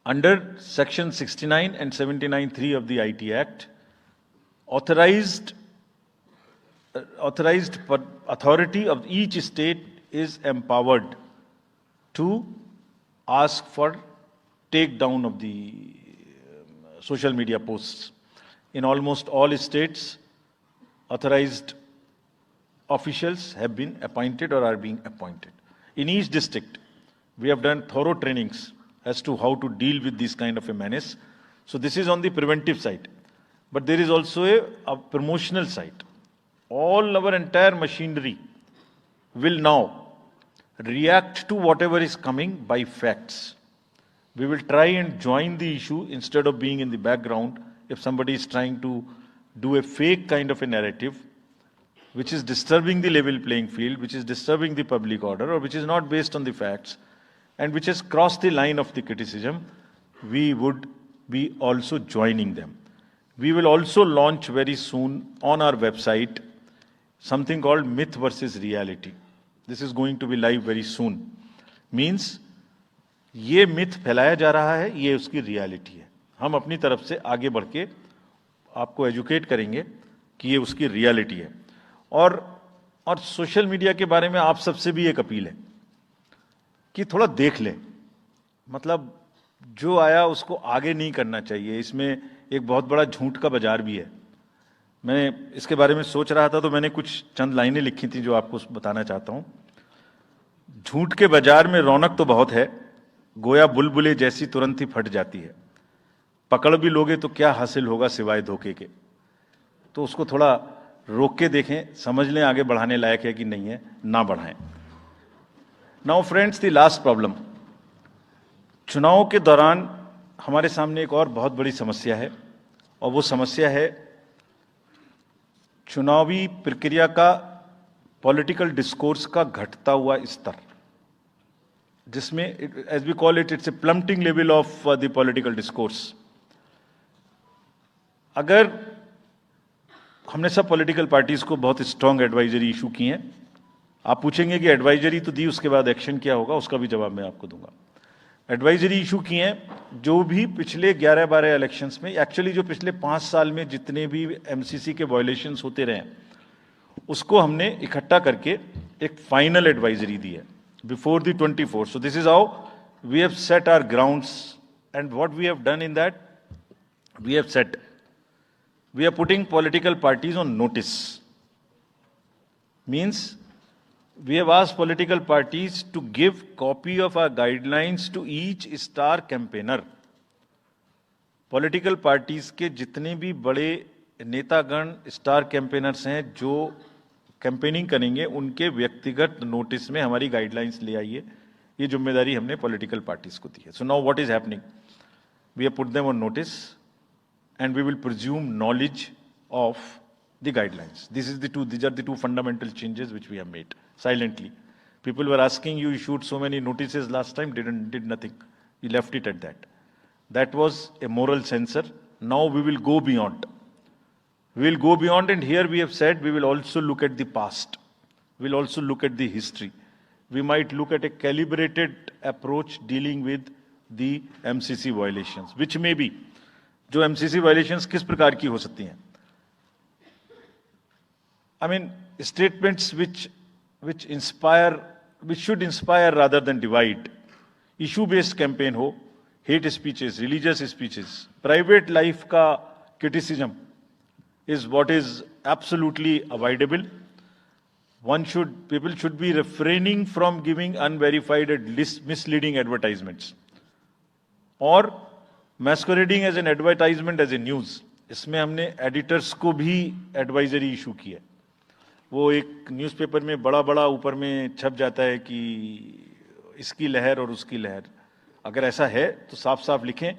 Under section 69 and 79(3) of the IT Act, authorized authority of each state is empowered to ask for takedown of the social media posts. In almost all states, authorized officials have been appointed or are being appointed. In each district, we have done thorough trainings as to how to deal with this kind of a menace. So this is on the preventive side. But there is also a promotional side. All our entire machinery will now react to whatever is coming by facts. We will try and join the issue instead of being in the background. If somebody is trying to do a fake kind of a narrative, which is disturbing the level playing field, which is disturbing the public order, or which is not based on the facts, and which has crossed the line of the criticism, we would be also joining them. We will also launch very soon on our website something called Myth versus Reality. This is going to be live very soon. Means ये मिथ फैलाया जा रहा है, ये उसकी रियलिटी है. हम अपनी तरफ से आगे बढ़ के आपको एजुकेट करेंगे कि ये उसकी रियलिटी है. और सोशल मीडिया के बारे में आप सबसे भी एक अपील है कि थोड़ा देख लें. मतलब जो आया उसको आगे नहीं करना चाहिए. इसमें एक बहुत बड़ा झूठ का बाजार भी है. मैं इसके बारे में सोच रहा था तो मैंने कुछ चंद लाइनें लिखी थी जो आपको बताना चाहता हूं. झूठ के बाजार में रौनक तो बहुत है, गोया बुलबुले जैसी तुरंत ही फट जाती है. पकड़ भी लोगे तो क्या हासिल होगा सिवाय धोखे के. तो उसको थोड़ा रोक के देखें, समझ लें आगे बढ़ाने लायक है कि नहीं है, ना बढ़ाएं. Now friends, the last problem. चुनाव के दौरान हमारे सामने एक और बहुत बड़ी समस्या है, और वो समस्या है चुनावी प्रक्रिया का, पॉलिटिकल डिस्कोर्स का घटता हुआ स्तर, जिसमें as we call it, it's a plummeting level of the political discourse. अगर हमने सब पॉलिटिकल पार्टीज को बहुत स्ट्रांग एडवाइजरी इशू की हैं. आप पूछेंगे कि एडवाइजरी तो दी, उसके बाद एक्शन क्या होगा, उसका भी जवाब मैं आपको दूंगा. एडवाइजरी इशू की हैं जो भी पिछले 11-12 इलेक्शंस में, एक्चुअली जो पिछले 5 साल में जितने भी एमसीसी के वायलेशंस होते रहे, उसको हमने इकट्ठा करके एक फाइनल एडवाइजरी दी है before the 24. So this is how we have set our grounds, and what we have done in that, we have set, we are putting political parties on notice. Means we have asked political parties to give copy of our guidelines to each star campaigner. Political parties के जितने भी बड़े नेतागण स्टार कैंपेनर्स हैं जो कैंपेनिंग करेंगे, उनके व्यक्तिगत नोटिस में हमारी गाइडलाइंस ले आइए. ये जिम्मेदारी हमने पॉलिटिकल पार्टीज को दी है. So now what is happening, we have put them on notice and we will presume knowledge of the guidelines. These are the two fundamental changes which we have made silently. People were asking you issued so many notices last time, did nothing. You left it at that. That was a moral censor. Now we will go beyond. We will go beyond, and here we have said we will also look at the past. We will also look at the history. We might look at a calibrated approach dealing with the MCC violations, which may be, जो MCC violations किस प्रकार की हो सकती हैं? I mean, statements which should inspire rather than divide. Issue-based campaign हो, hate speeches, religious speeches, private life का criticism is what is absolutely avoidable. People should be refraining from giving unverified and misleading advertisements or masquerading as an advertisement as a news. इसमें हमने editors को भी advisory issue की है. वो एक न्यूज़पेपर में बड़ा ऊपर में छप जाता है कि इसकी लहर और उसकी लहर. अगर ऐसा है तो साफ साफ लिखें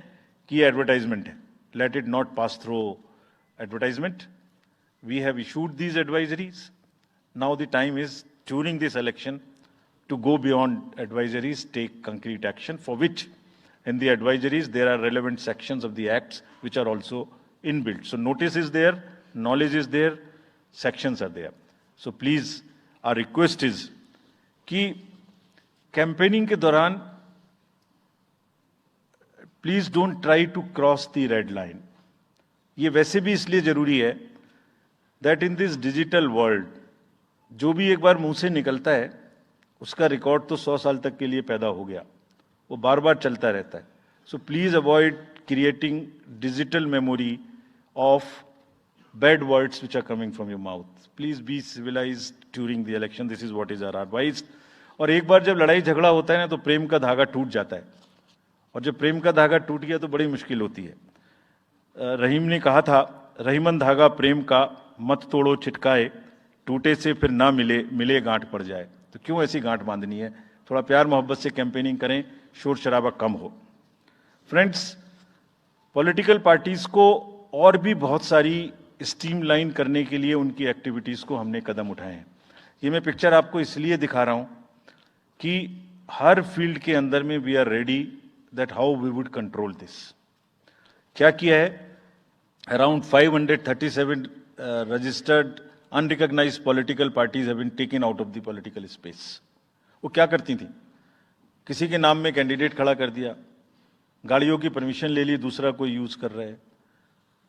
कि ये एडवर्टाइजमेंट है. Let it not pass through advertisement. We have issued these advisories. Now the time is, during this election, to go beyond advisories, take concrete action, for which in the advisories there are relevant sections of the acts which are also inbuilt. So notice is there, knowledge is there, sections are there. So please, our request is कि campaigning के दौरान please don't try to cross the red line. ये वैसे भी इसलिए जरूरी है that in this digital world, जो भी एक बार मुंह से निकलता है उसका रिकॉर्ड तो 100 साल तक के लिए पैदा हो गया, वो बार बार चलता रहता है. So please avoid creating digital memory of bad words which are coming from your mouth. Please be civilized during the election. This is what is our advice. और एक बार जब लड़ाई झगड़ा होता है ना तो प्रेम का धागा टूट जाता है, और जब प्रेम का धागा टूट गया तो बड़ी मुश्किल होती है. रहीम ने कहा था, रहीमन धागा प्रेम का मत तोड़ो छिटकाए, टूटे से फिर ना मिले, मिले गांठ पड़ जाए. तो क्यों ऐसी गांठ बांधनी है? थोड़ा प्यार मोहब्बत से कैंपेनिंग करें, शोर शराबा कम हो. फ्रेंड्स, पॉलिटिकल पार्टीज को और भी बहुत सारी स्ट्रीमलाइन करने के लिए उनकी एक्टिविटीज़ को हमने कदम उठाए हैं. ये मैं पिक्चर आपको इसलिए दिखा रहा हूँ कि हर फील्ड के अंदर में we are ready that how we would control this. क्या किया है? Around 537 registered unrecognised political parties have been taken out of the political space. वो क्या करती थी? किसी के नाम में कैंडिडेट खड़ा कर दिया, गाड़ियों की परमिशन ले ली, दूसरा कोई यूज कर रहा है,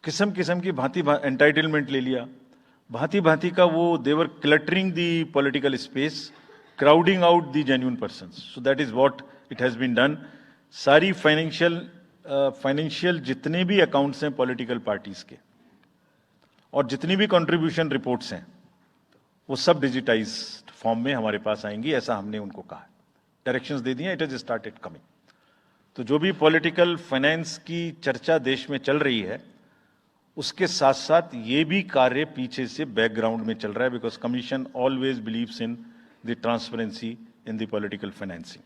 किस्म किस्म की भांति एंटाइटलमेंट ले लिया, भांति भांति का वो they were cluttering the political space, crowding out the genuine persons. So that is what it has been done. सारी फाइनेंशियल जितने भी अकाउंट्स हैं पॉलिटिकल पार्टीज के और जितनी भी कंट्रीब्यूशन रिपोर्ट्स हैं वो सब डिजिटाइज्ड फॉर्म में हमारे पास आएंगी, ऐसा हमने उनको कहा. डायरेक्शंस दे दिए, इट हैज स्टार्टेड कमिंग. तो जो भी पॉलिटिकल फाइनेंस की चर्चा देश में चल रही है उसके साथ साथ ये भी कार्य पीछे से बैकग्राउंड में चल रहा है, because commission always believes in the transparency in the political financing.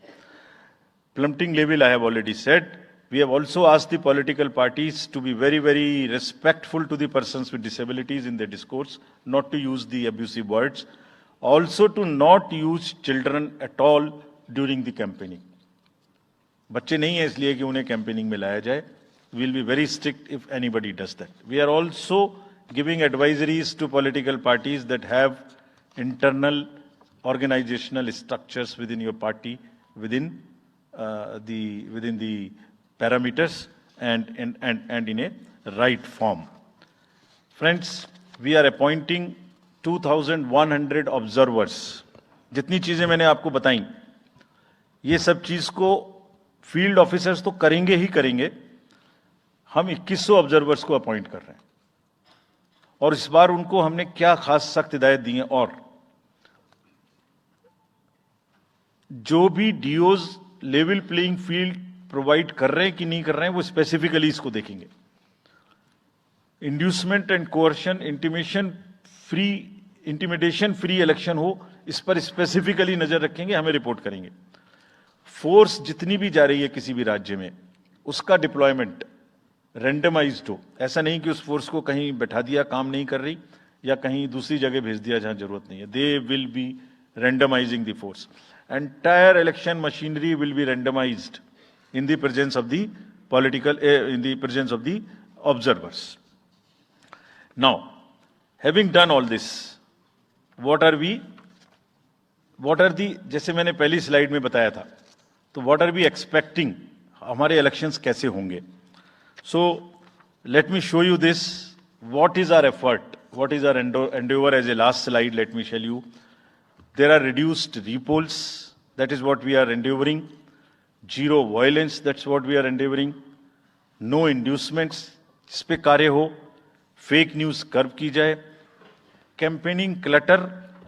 Plummeting level, I have already said. We have also asked the political parties to be very, very respectful to the persons with disabilities in their discourse, not to use the abusive words, also to not use children at all during the campaigning. बच्चे नहीं है इसलिए कि उन्हें कैंपेनिंग में लाया जाए. We will be very strict if anybody does that. We are also giving advisories to political parties that have internal organizational structures within your party, within the parameters and in a right form. Friends, we are appointing 2,100 observers. जितनी चीजें मैंने आपको बताई, ये सब चीज को फील्ड ऑफिसर्स तो करेंगे ही करेंगे. हम 2100 ऑब्जर्वर्स को अपॉइंट कर रहे हैं और इस बार उनको हमने क्या खास सख्त हिदायत दी है. और जो भी डीओज लेवल प्लेइंग फील्ड प्रोवाइड कर रहे हैं कि नहीं कर रहे हैं वो स्पेसिफिकली इसको देखेंगे. Inducement and coercion, intimidation free election हो, इस पर स्पेसिफिकली नजर रखेंगे, हमें रिपोर्ट करेंगे. फोर्स जितनी भी जा रही है किसी भी राज्य में उसका डिप्लॉयमेंट रेंडमाइज्ड हो. ऐसा नहीं कि उस फोर्स को कहीं बैठा दिया, काम नहीं कर रही, या कहीं दूसरी जगह भेज दिया जहां जरूरत नहीं है. They will be randomizing the force. entire election machinery will be randomized in the presence of the observers. Now, having done all this, what are the, जैसे मैंने पहली स्लाइड में बताया था, तो what are we expecting, हमारे elections कैसे होंगे? So, let me show you this, what is our effort, what is our endeavor. As a last slide, let me tell you, there are reduced repolls, that is what we are endeavoring. Zero violence, that's what we are endeavoring. No inducements, इस पे कार्य हो. फेक न्यूज कर्व की जाए. कैंपेनिंग क्लटर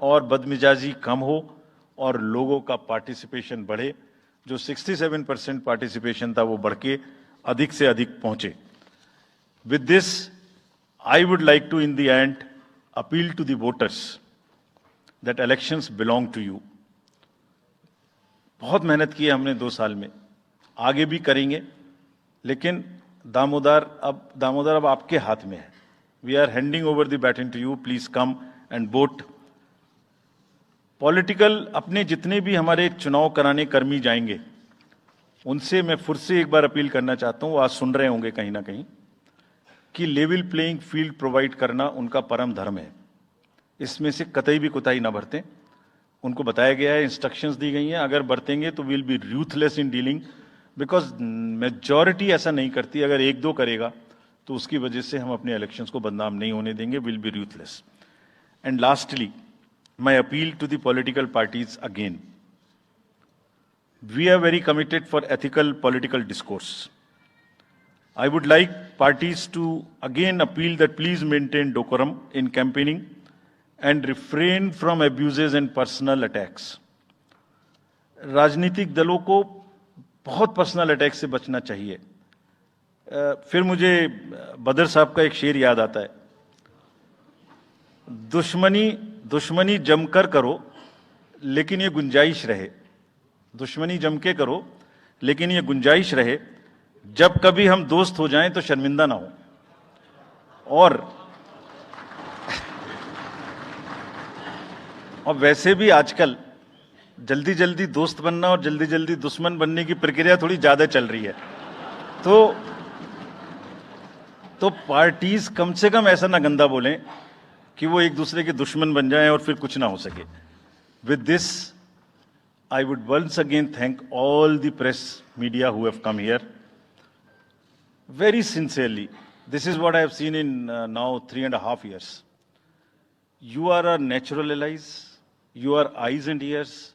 और बदमिजाजी कम हो और लोगों का पार्टिसिपेशन बढ़े. जो 67% पार्टिसिपेशन था वो बढ़ के अधिक से अधिक पहुंचे. With this, I would like to, in the end, appeal to the voters that elections belong to you. बहुत मेहनत की है हमने 2 साल में, आगे भी करेंगे, लेकिन दामोदर अब आपके हाथ में है. We are handing over the baton to you. Please come and vote. Political अपने जितने भी हमारे चुनाव कराने कर्मी जाएंगे, उनसे मैं फिर से एक बार अपील करना चाहता हूं, आज सुन रहे होंगे कहीं ना कहीं, कि लेवल प्लेइंग फील्ड प्रोवाइड करना उनका परम धर्म है. इसमें से कतई भी कोताही ना बरतें. उनको बताया गया है, इंस्ट्रक्शंस दी गई हैं, अगर बरतेंगे तो will be ruthless in dealing, because majority ऐसा नहीं करती. अगर 1-2 करेगा तो उसकी वजह से हम अपने इलेक्शंस को बदनाम नहीं होने देंगे. Will be ruthless. And lastly, my appeal to the political parties again. We are very committed for ethical political discourse. I would like parties to again appeal that please maintain decorum in campaigning and refrain from abuses and personal attacks. राजनीतिक दलों को बहुत पर्सनल अटैक से बचना चाहिए. फिर मुझे बदर साहब का एक शेर याद आता है, दुश्मनी जमकर करो लेकिन ये गुंजाइश रहे. दुश्मनी जम के करो लेकिन ये गुंजाइश रहे, जब कभी हम दोस्त हो जाएं तो शर्मिंदा ना हो. और वैसे भी आजकल जल्दी जल्दी दोस्त बनना और जल्दी जल्दी दुश्मन बनने की प्रक्रिया थोड़ी ज्यादा चल रही है. तो पार्टीज कम से कम ऐसा ना गंदा बोलें कि वो एक दूसरे के दुश्मन बन जाएं और फिर कुछ ना हो सके. With this, I would once again thank all the press media who have come here very sincerely. This is what I have seen in now 3.5 years. You are our natural allies. You are eyes and ears.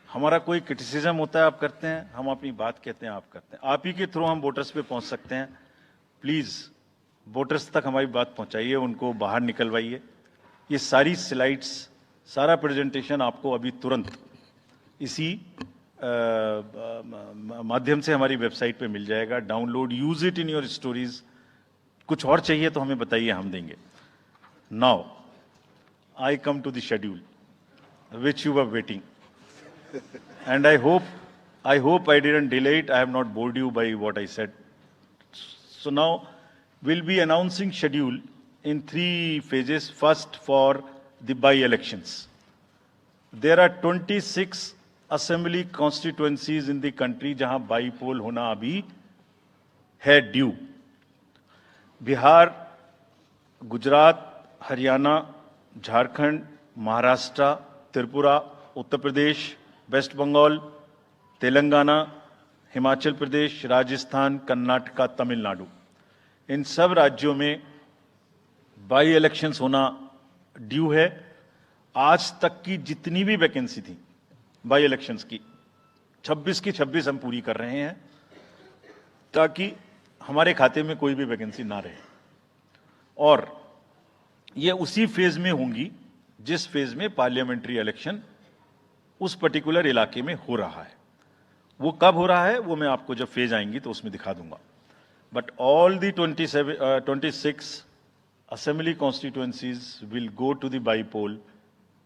हमारा कोई क्रिटिसिज्म होता है आप करते हैं, हम अपनी बात कहते हैं आप करते हैं. आप ही के थ्रू हम वोटर्स पे पहुंच सकते हैं. प्लीज वोटर्स तक हमारी बात पहुंचाइए, उनको बाहर निकलवाइए. ये सारी स्लाइड्स, सारा प्रेजेंटेशन आपको अभी तुरंत इसी माध्यम से हमारी वेबसाइट पे मिल जाएगा. Download, use it in your stories. कुछ और चाहिए तो हमें बताइए, हम देंगे. Now I come to the schedule which you were waiting, and I hope I didn't delay it. I have not bored you by what I said. So now we'll be announcing schedule in 3 phases. First, for the by-elections. There are 26 assembly constituencies in the country जहां बाई-पोल होना अभी है ड्यू. बिहार, गुजरात, हरियाणा, झारखंड, महाराष्ट्र, त्रिपुरा, उत्तर प्रदेश, वेस्ट बंगाल, तेलंगाना, हिमाचल प्रदेश, राजस्थान, कर्नाटका, तमिलनाडु. इन सब राज्यों में बाई इलेक्शंस होना ड्यू है. आज तक की जितनी भी वैकेंसी थी बाई इलेक्शंस की, 26 की 26 हम पूरी कर रहे हैं, ताकि हमारे खाते में कोई भी वैकेंसी ना रहे. और ये उसी फेज में होंगी जिस फेज में पार्लियामेंट्री इलेक्शन उस पर्टिकुलर इलाके में हो रहा है. वो कब हो रहा है वो मैं आपको जब फेज आएंगी तो उसमें दिखा दूंगा. But all the 26 assembly constituencies will go to the by-poll,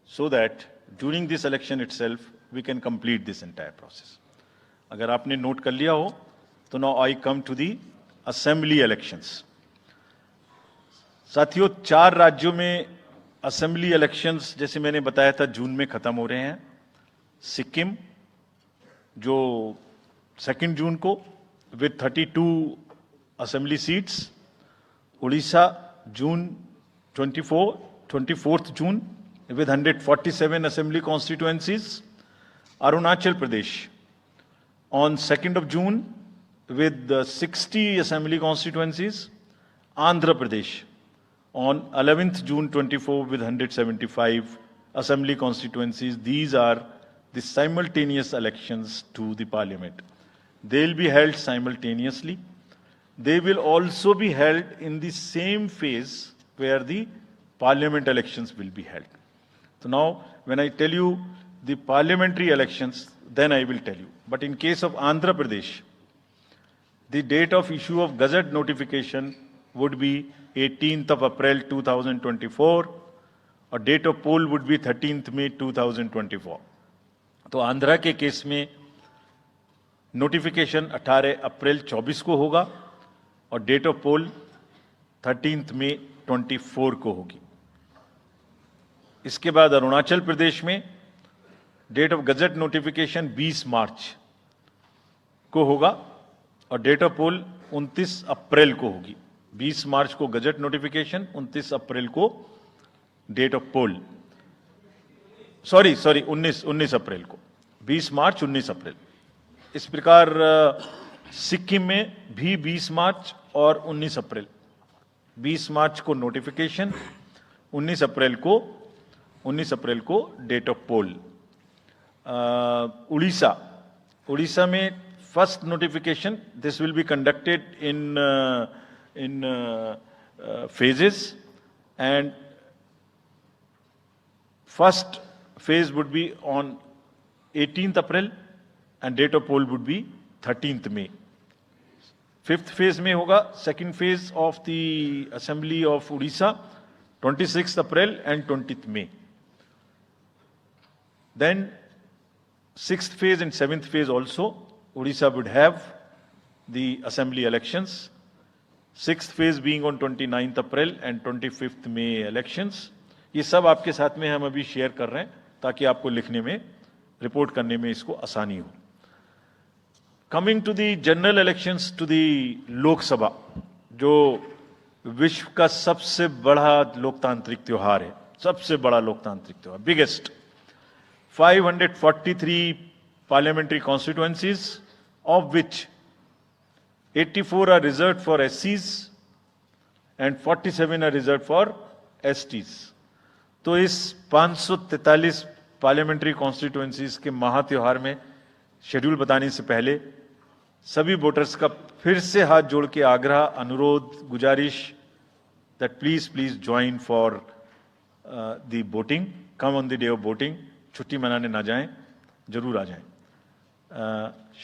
so that during this election itself we can complete this entire process. अगर आपने नोट कर लिया हो तो now I come to the assembly elections. साथियों, 4 राज्यों में असेंबली इलेक्शंस जैसे मैंने बताया था जून में खत्म हो रहे हैं. सिक्किम जो 2 जून को with 32 assembly seats, Orissa June 24th June with 147 assembly constituencies, Arunachal Pradesh on 2nd of June with 60 assembly constituencies, Andhra Pradesh on 11th June 24 with 175 assembly constituencies. These are the simultaneous elections to the parliament. They will be held simultaneously. They will also be held in the same phase where the parliament elections will be held. So now, when I tell you the parliamentary elections, then I will tell you. But in case of Andhra Pradesh, the date of issue of Gazette notification would be 18th of April 2024, और date of poll would be 13th May 2024. तो आंध्रा के केस में नोटिफिकेशन 18 अप्रैल 24 को होगा और date of pole 13th May 24 को होगी. इसके बाद अरुणाचल प्रदेश में डेट ऑफ गजट नोटिफिकेशन 20 मार्च को होगा और डेट ऑफ पोल 29 अप्रैल को होगी. 20 मार्च को गजट नोटिफिकेशन, 29 अप्रैल को डेट ऑफ पोल. सॉरी 19 अप्रैल को. 20 मार्च 19 अप्रैल. इस प्रकार सिक्किम में भी 20 मार्च और 19 अप्रैल. 20 मार्च को नोटिफिकेशन, 19 अप्रैल को डेट ऑफ पोल. उड़ीसा में first notification, this will be conducted in phases, and first phase would be on 18th April and date of poll would be 13th May. Fifth phase में होगा second phase of the Assembly of Odisha, 26th April and 20th May. Then sixth phase and seventh phase also, Odisha would have the assembly elections. Sixth phase being on 29th April and 25th May elections. ये सब आपके साथ में हम अभी शेयर कर रहे हैं ताकि आपको लिखने में, रिपोर्ट करने में इसको आसानी हो. Coming to the general elections to the Lok Sabha, जो विश्व का सबसे बड़ा लोकतांत्रिक त्योहार है, सबसे बड़ा लोकतांत्रिक त्योहार, biggest. 543 parliamentary constituencies, of which 84 are reserved for SCs and 47 are reserved for STs. तो इस 543 पार्लियामेंट्री कॉन्स्टिट्यूएंसीज के महात्योहार में शेड्यूल बताने से पहले सभी वोटर्स का फिर से हाथ जोड़ के आग्रह, अनुरोध, गुजारिश that please join for the voting, come on the day of voting. छुट्टी मनाने ना जाएं, जरूर आ जाएं.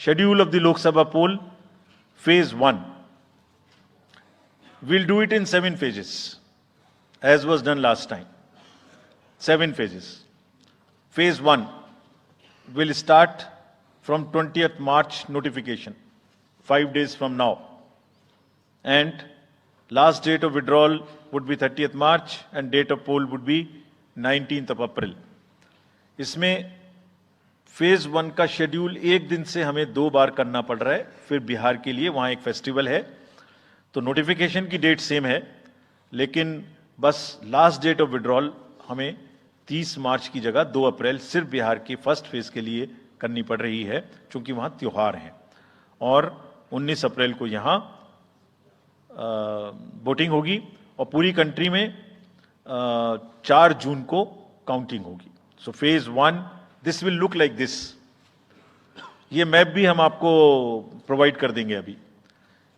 Schedule of the Lok Sabha poll, phase 1, we'll do it in 7 phases as was done last time. 7 phases. Phase 1 will start from 20th March notification, 5 days from now, and last date of withdrawal would be 30th March and date of poll would be 19th of April. इसमें फेज 1 का शेड्यूल एक दिन से हमें 2 बार करना पड़ रहा है. फिर बिहार के लिए वहां एक फेस्टिवल है, तो नोटिफिकेशन की डेट सेम है, लेकिन बस लास्ट डेट ऑफ विड्रॉल हमें 30 मार्च की जगह 2 अप्रैल सिर्फ बिहार की फर्स्ट फेज के लिए करनी पड़ रही है, क्योंकि वहां त्योहार है. और 19 अप्रैल को यहां वोटिंग होगी और पूरी कंट्री में 4 जून को काउंटिंग होगी. So phase 1, this will look like this. ये मैप भी हम आपको प्रोवाइड कर देंगे. अभी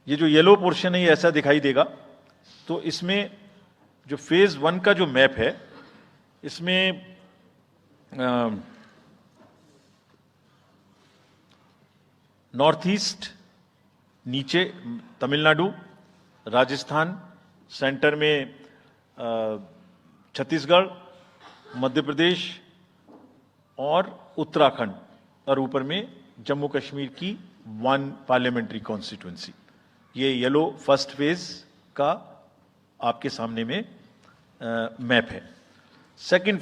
ये जो येलो पोर्शन है ये ऐसा दिखाई देगा. तो इसमें जो फेज 1 का जो मैप है, इसमें नॉर्थ ईस्ट, नीचे तमिलनाडु, राजस्थान, सेंटर में छत्तीसगढ़, मध्य प्रदेश और उत्तराखंड, और ऊपर में जम्मू कश्मीर की 1 पार्लियामेंट्री कॉन्स्टिट्यूएंसी. ये येलो फर्स्ट फेज का आपके सामने में मैप है. सेकंड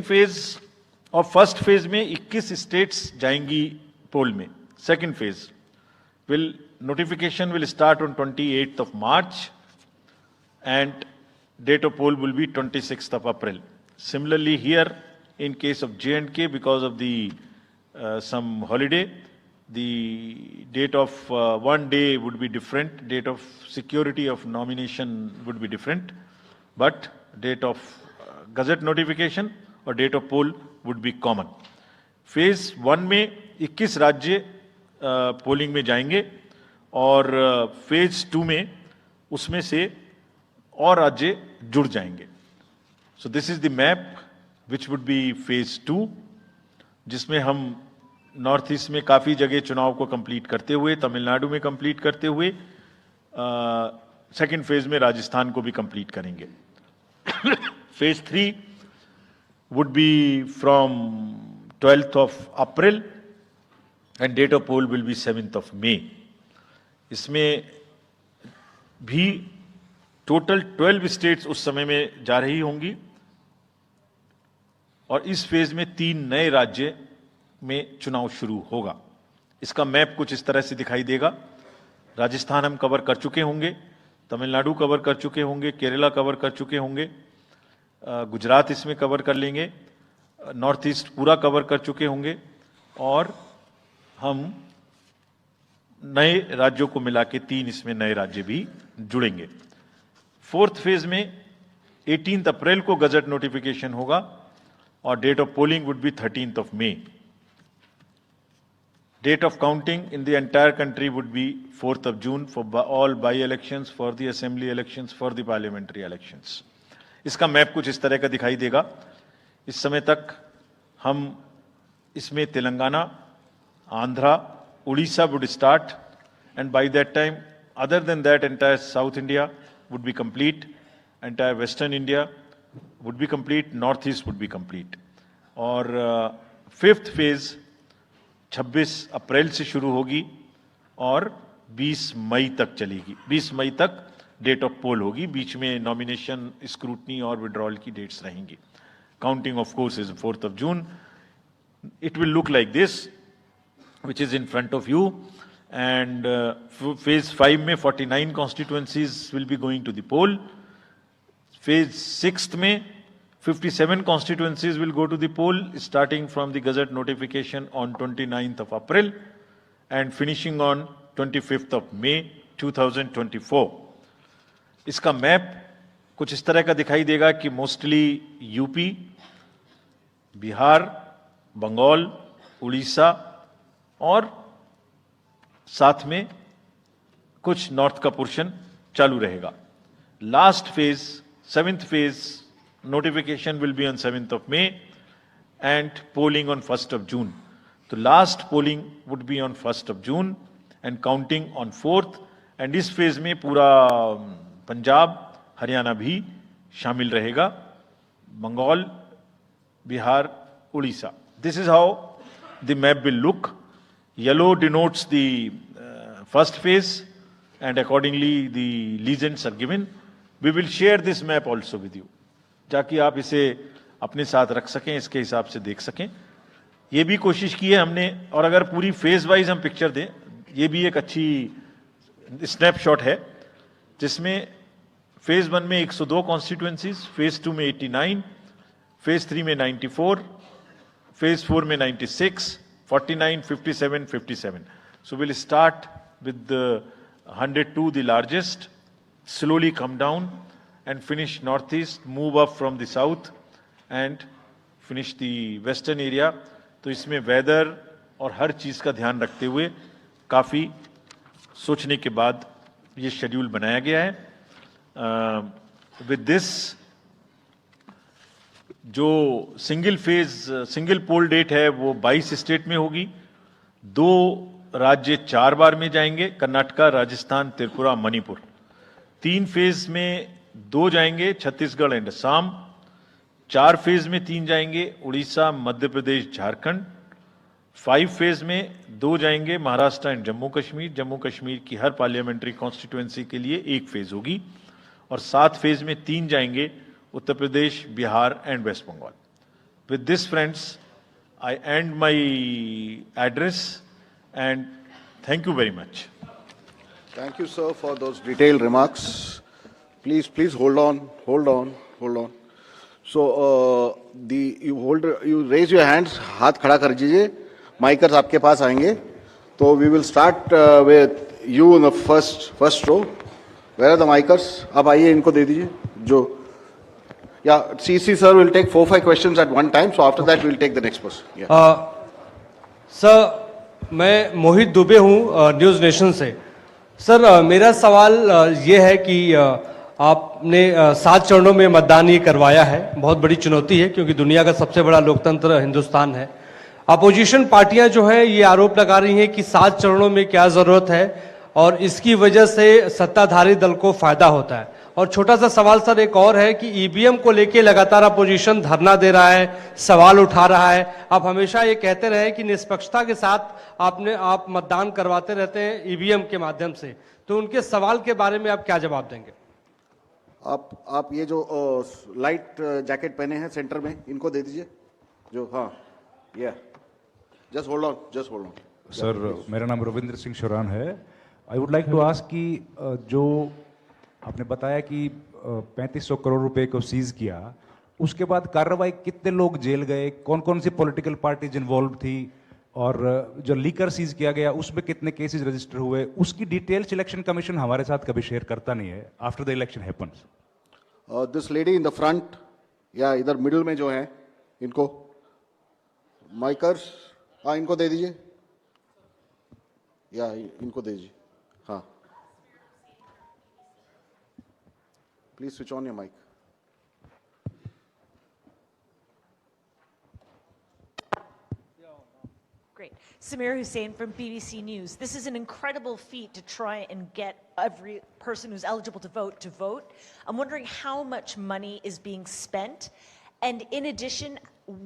फेज और फर्स्ट फेज में 21 स्टेट्स जाएंगी पोल में. Second phase will notification will start on 28th of March and date of poll will be 26th of April. Similarly here in case of J&K, because of the some holiday, the date of one day would be different, date of security of nomination would be different, but date of gazette notification or date of poll would be common. Phase 1 में 21 राज्य पोलिंग में जाएंगे और फेज 2 में उसमें से और राज्य जुड़ जाएंगे. सो this is the map which would be phase 2, जिसमें हम नॉर्थ ईस्ट में काफी जगह चुनाव को कंप्लीट करते हुए, तमिलनाडु में कंप्लीट करते हुए, सेकंड फेज में राजस्थान को भी कंप्लीट करेंगे. Phase 3 would be from 12th of April and date of poll will be 7th of May. इसमें भी टोटल 12 स्टेट्स उस समय में जा रही होंगी और इस फेज में 3 नए राज्य में चुनाव शुरू होगा. इसका मैप कुछ इस तरह से दिखाई देगा. राजस्थान हम कवर कर चुके होंगे, तमिलनाडु कवर कर चुके होंगे, केरला कवर कर चुके होंगे, गुजरात इसमें कवर कर लेंगे, नॉर्थ ईस्ट पूरा कवर कर चुके होंगे और हम नए राज्यों को मिला के 3 इसमें नए राज्य भी जुड़ेंगे. फोर्थ फेज में 18 अप्रैल को गजट नोटिफिकेशन होगा और date of polling would be 13th of May. Date of counting in the entire country would be 4th of June for all by-elections, for the assembly elections, for the parliamentary elections. इसका मैप कुछ इस तरह का दिखाई देगा. इस समय तक हम इसमें Telangana, Andhra, Orissa would start, and by that time, other than that, entire South India would be complete, entire Western India would be complete, Northeast would be complete. और फिफ्थ फेज 26 अप्रैल से शुरू होगी और 20 मई तक चलेगी. 20 मई तक डेट ऑफ पोल होगी. बीच में नॉमिनेशन, स्क्रूटनी और विड्रॉल की डेट्स रहेंगी. Counting of course is 4th of June. It will look like this, which is in front of you. And phase 5 में 49 constituencies will be going to the poll. Phase 6 में 57 constituencies will go to the poll, starting from the gazette notification on 29th of April and finishing on 25th of May 2024. इसका मैप कुछ इस तरह का दिखाई देगा कि मोस्टली यूपी, बिहार, बंगाल, उड़ीसा और साथ में कुछ नॉर्थ का पोर्शन चालू रहेगा. Last phase, 7th phase, notification will be on 7th of May and polling on 1st of June. तो last polling would be on 1st of June and counting on 4th. and इस फेज में पूरा पंजाब, हरियाणा भी शामिल रहेगा, Bengal, Bihar, Orissa. This is how the map will look. Yellow denotes the first phase and accordingly the legends are given. We will share this map also with you, ताकि आप इसे अपने साथ रख सकें, इसके हिसाब से देख सकें. ये भी कोशिश की है हमने, और अगर पूरी फेज वाइज हम पिक्चर दें, ये भी एक अच्छी स्नैपशॉट है, जिसमें फेज 1 में 102 कॉन्स्टिट्यूएंसीज, फेज 2 में 89, फेज 3 में 94, फेज 4 में 96, 49, 57, 57. So we'll start with the 102, the largest, slowly come down and finish northeast, move up from the south and finish the western area. तो इसमें वेदर और हर चीज का ध्यान रखते हुए काफी सोचने के बाद ये शेड्यूल बनाया गया है. विद दिस, जो सिंगल पोल डेट है वो 22 स्टेट में होगी. 2 राज्य 4 बार में जाएंगे, कर्नाटका, राजस्थान, त्रिपुरा, मणिपुर. 3 फेज में 2 जाएंगे, छत्तीसगढ़ एंड असम. 4 फेज में 3 जाएंगे, उड़ीसा, मध्य प्रदेश, झारखंड. 5 फेज में 2 जाएंगे, महाराष्ट्र एंड जम्मू कश्मीर. जम्मू कश्मीर की हर पार्लियामेंट्री कॉन्स्टिट्यूएंसी के लिए 1 फेज होगी. और 7 फेज में 3 जाएंगे, Uttar Pradesh, Bihar and West Bengal. With this friends, I end my address and thank you very much. Thank you, sir, for those detailed remarks. Please hold on. So, you raise your hands, हाथ खड़ा कर दीजिए. Micers आपके पास आएंगे. So we will start with you in the first row. Where are the micers? आप आइए, इनको दे दीजिए. जो Yeah, CC sir will take 4-5 questions at one time. So after that, we'll take the next person. Yeah. Sir, मैं मोहित दुबे हूँ न्यूज़ नेशन से. सर, मेरा सवाल ये है कि आपने 7 चरणों में मतदान ये करवाया है. बहुत बड़ी चुनौती है क्योंकि दुनिया का सबसे बड़ा लोकतंत्र हिंदुस्तान है. अपोजिशन पार्टियां जो है ये आरोप लगा रही हैं कि 7 चरणों में क्या जरूरत है और इसकी वजह से सत्ताधारी दल को फायदा होता है. और छोटा सा सवाल सर एक और है कि ईवीएम को लेके लगातार अपोजिशन धरना दे रहा है, सवाल उठा रहा है. आप हमेशा ये कहते रहे कि निष्पक्षता के साथ आप मतदान करवाते रहते हैं ईवीएम के माध्यम से, तो उनके सवाल के बारे में आप क्या जवाब देंगे? आप ये जो लाइट जैकेट पहने हैं सेंटर में, इनको दे दीजिए. जो हाँ, या जस्ट होल्ड ऑन. सर, मेरा नाम रविंद्र सिंह शोरान है. I would like to ask कि जो आपने बताया कि 3500 करोड़ रुपए को सीज किया, उसके बाद कार्रवाई कितने लोग जेल गए, कौन कौन सी पॉलिटिकल पार्टीज इन्वॉल्व थी, और जो लीकर सीज किया गया उसमें कितने केसेस रजिस्टर हुए, उसकी डिटेल्स इलेक्शन कमीशन हमारे साथ कभी शेयर करता नहीं है after the election happens. This lady in the front या इधर मिडिल में जो है, इनको माइकर्स, हाँ इनको दे दीजिए. या इनको दे दीजिए. हाँ, please switch on your mic. Great. Samir Hussain from BBC News. This is an incredible feat to try and get every person who's eligible to vote. I'm wondering how much money is being spent. And in addition,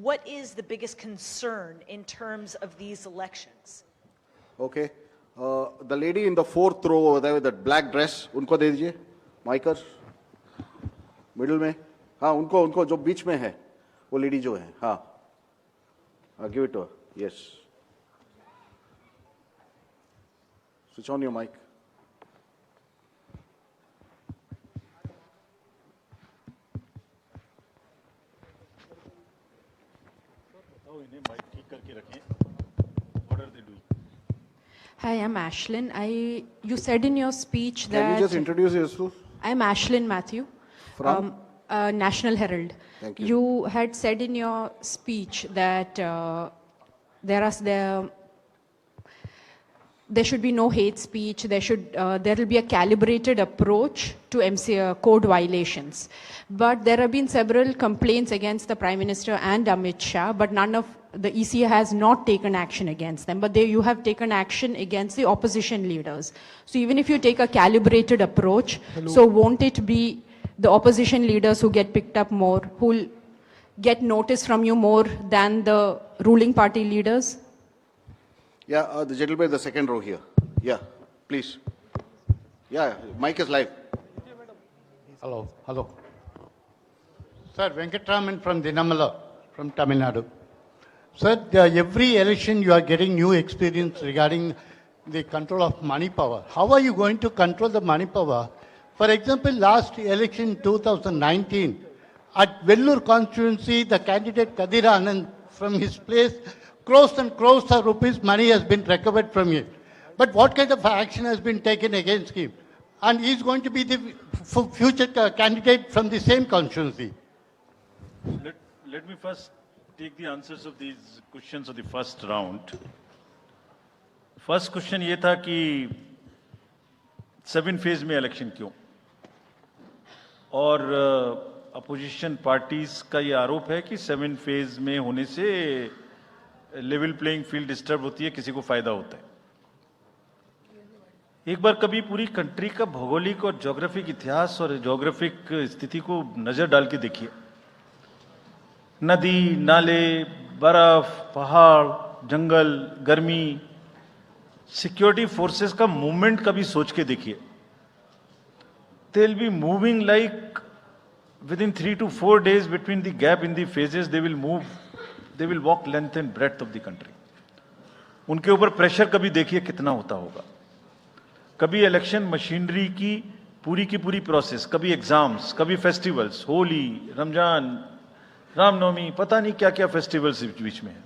what is the biggest concern in terms of these elections? Okay. The lady in the fourth row over there with that black dress, उनको दे दीजिए. माइकर्स मिडिल में, हाँ उनको जो बीच में है वो लेडी जो है, हाँ, give it to her. Yes, switch on your mic. इन्हें माइक ठीक करके रखें. What are they doing? Hi, I'm Ashlyn. You said in your speech Can you just that introduce yourself? I'm Ashlyn Matthew From? National Herald. Thank you. You had said in your speech that there should be no hate speech. There will be a calibrated approach to code violations. But there have been several complaints against the Prime Minister and Amit Shah, but none of the EC has not taken action against them. But you have taken action against the opposition leaders. So even if you take a calibrated approach, so won't it be the opposition leaders who get picked up more, who will get notice from you more than the ruling party leaders? Yeah, the gentleman in the second row here. Yeah, please. Yeah, mic is live. Hello. Sir, Venkatraman from Dinamala, from Tamil Nadu. Sir, every election you are getting new experience regarding the control of money power. How are you going to control the money power? For example, last election 2019, at Vellore constituency, the candidate Kadir Anand, from his place, crores and crores of rupees money has been recovered from him. But what kind of action has been taken against him? And he is going to be the future candidate from the same constituency. Let me first take the answers of these questions of the first round. First question ये था कि 7 फेज में इलेक्शन क्यों, और अपोजिशन पार्टीज का ये आरोप है कि 7 फेज में होने से लेवल प्लेइंग फील्ड डिस्टर्ब होती है, किसी को फायदा होता है. एक बार कभी पूरी कंट्री का भौगोलिक और ज्योग्राफिक इतिहास और ज्योग्राफिक स्थिति को नजर डाल के देखिए. नदी, नाले, बर्फ, पहाड़, जंगल, गर्मी, सिक्योरिटी फोर्सेस का मूवमेंट कभी सोच के देखिए. दे will be moving like within 3 to 4 days between the gap in the phases, they will move they will walk length and breadth of the country. उनके ऊपर प्रेशर कभी देखिए कितना होता होगा। कभी इलेक्शन मशीनरी की पूरी प्रोसेस, कभी एग्जाम्स, कभी फेस्टिवल्स, होली, रमजान, रामनवमी, पता नहीं क्या क्या फेस्टिवल्स बीच में है।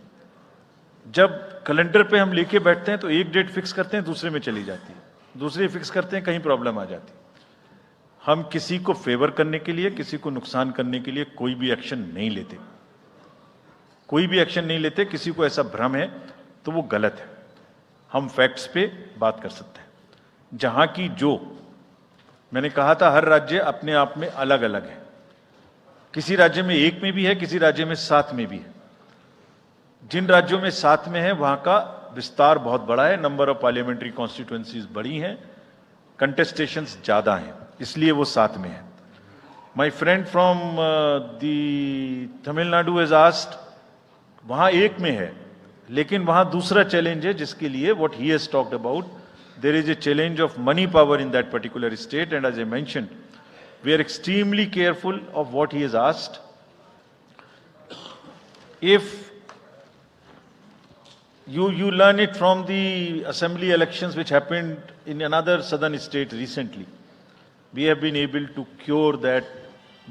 जब कैलेंडर पे हम लेके बैठते हैं तो एक डेट फिक्स करते हैं, दूसरे में चली जाती है, दूसरे फिक्स करते हैं, कहीं प्रॉब्लम आ जाती है। हम किसी को फेवर करने के लिए, किसी को नुकसान करने के लिए कोई भी एक्शन नहीं लेते, कोई भी एक्शन नहीं लेते। किसी को ऐसा भ्रम है तो वो गलत है। हम फैक्ट्स पे बात कर सकते हैं। जहां की जो मैंने कहा था, हर राज्य अपने आप में अलग अलग है। किसी राज्य में 1 में भी है, किसी राज्य में 7 में भी है। जिन राज्यों में 7 में है वहां का विस्तार बहुत बड़ा है, नंबर ऑफ पार्लियामेंट्री कॉन्स्टिट्यूएंसीज बड़ी हैं, कंटेस्टेशंस ज्यादा हैं, इसलिए वो 7 में है। My friend from the Tamil Nadu has asked, वहां 1 में है, लेकिन वहां दूसरा चैलेंज है जिसके लिए what he has talked about, there is a challenge of money power in that particular state, and as I mentioned, we are extremely careful of what he has asked. If you learn it from the assembly elections which happened in another southern state recently, we have been able to cure that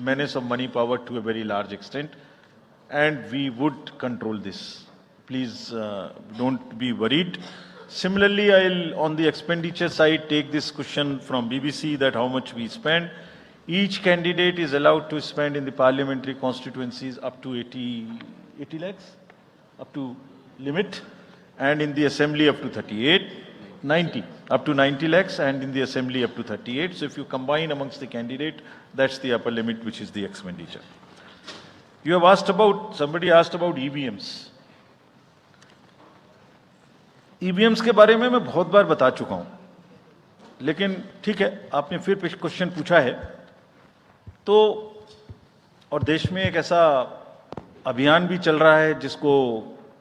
menace of money power to a very large extent, and we would control this. Please don't be worried. Similarly, I'll on the expenditure side take this question from BBC that how much we spend. Each candidate is allowed to spend in the parliamentary constituencies up to 80 lakhs, up to limit, and in the assembly up to 90, up to 90 lakhs, and in the assembly up to 38. So if you combine amongst the candidate, that's the upper limit, which is the expenditure. You have asked about, somebody asked about EVMs. EVMs के बारे में मैं बहुत बार बता चुका हूं, लेकिन ठीक है, आपने फिर क्वेश्चन पूछा है तो, और देश में एक ऐसा अभियान भी चल रहा है जिसको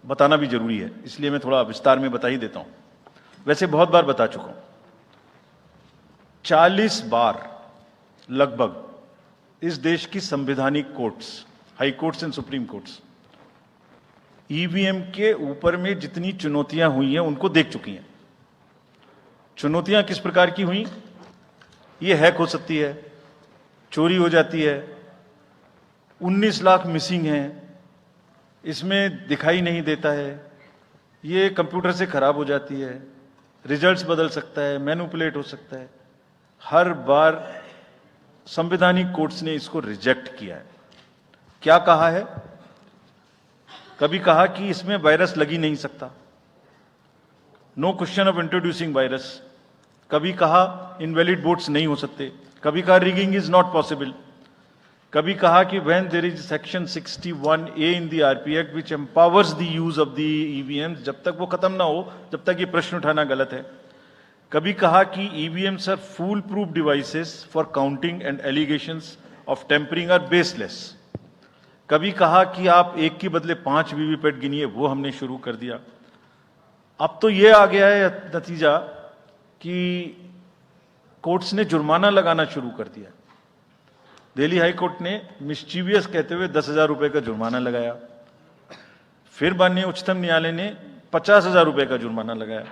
बताना भी जरूरी है, इसलिए मैं थोड़ा विस्तार में बता ही देता हूं। वैसे बहुत बार बता चुका हूं, 40 बार लगभग इस देश की संवैधानिक courts, high courts and supreme courts EVM के ऊपर में जितनी चुनौतियां हुई हैं उनको देख चुकी हैं। चुनौतियां किस प्रकार की हुई? ये हैक हो सकती है, चोरी हो जाती है, 19 लाख मिसिंग हैं, इसमें दिखाई नहीं देता है, ये कंप्यूटर से खराब हो जाती है, रिजल्ट्स बदल सकता है, मैनिपुलेट हो सकता है। हर बार संवैधानिक कोर्ट्स ने इसको रिजेक्ट किया है। क्या कहा है? कभी कहा कि इसमें वायरस लग ही नहीं सकता, no question of introducing virus. कभी कहा इनवैलिड वोट्स नहीं हो सकते, कभी कहा रिगिंग इज नॉट पॉसिबल, कभी कहा कि when there is section 61A in the RP act which empowers the use of the EVMs, जब तक वो खत्म ना हो तब तक ये प्रश्न उठाना गलत है। कभी कहा कि EVMs are foolproof devices for counting and allegations of tampering are baseless. कभी कहा कि आप 1 के बदले 5 वीवीपैट गिनिए, वो हमने शुरू कर दिया। अब तो ये आ गया है नतीजा कि कोर्ट्स ने जुर्माना लगाना शुरू कर दिया। दिल्ली हाई कोर्ट ने मिस्चीवियस कहते हुए 10,000 रुपए का जुर्माना लगाया, फिर माननीय उच्चतम न्यायालय ने 50,000 रुपए का जुर्माना लगाया।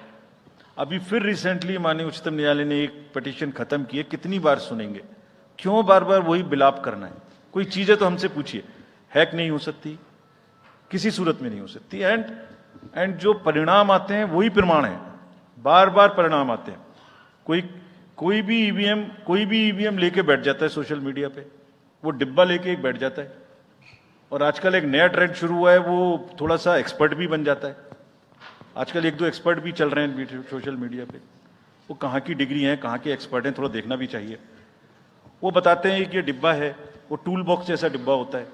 अभी फिर रिसेंटली माननीय उच्चतम न्यायालय ने एक पिटीशन खत्म की है। कितनी बार सुनेंगे, क्यों बार बार वही बिलाप करना है? कोई चीजें तो हमसे पूछिए। हैक नहीं हो सकती, किसी सूरत में नहीं हो सकती, एंड जो परिणाम आते हैं वही प्रमाण है, बार बार परिणाम आते हैं। कोई भी ईवीएम लेके बैठ जाता है सोशल मीडिया पे, वो डिब्बा लेके एक बैठ जाता है, और आजकल एक नया ट्रेंड शुरू हुआ है, वो थोड़ा सा एक्सपर्ट भी बन जाता है। आजकल 1-2 एक्सपर्ट भी चल रहे हैं सोशल मीडिया पे, वो कहाँ की डिग्री हैं, कहाँ के एक्सपर्ट हैं, थोड़ा देखना भी चाहिए। वो बताते हैं कि ये डिब्बा है, वो टूल बॉक्स जैसा डिब्बा होता है,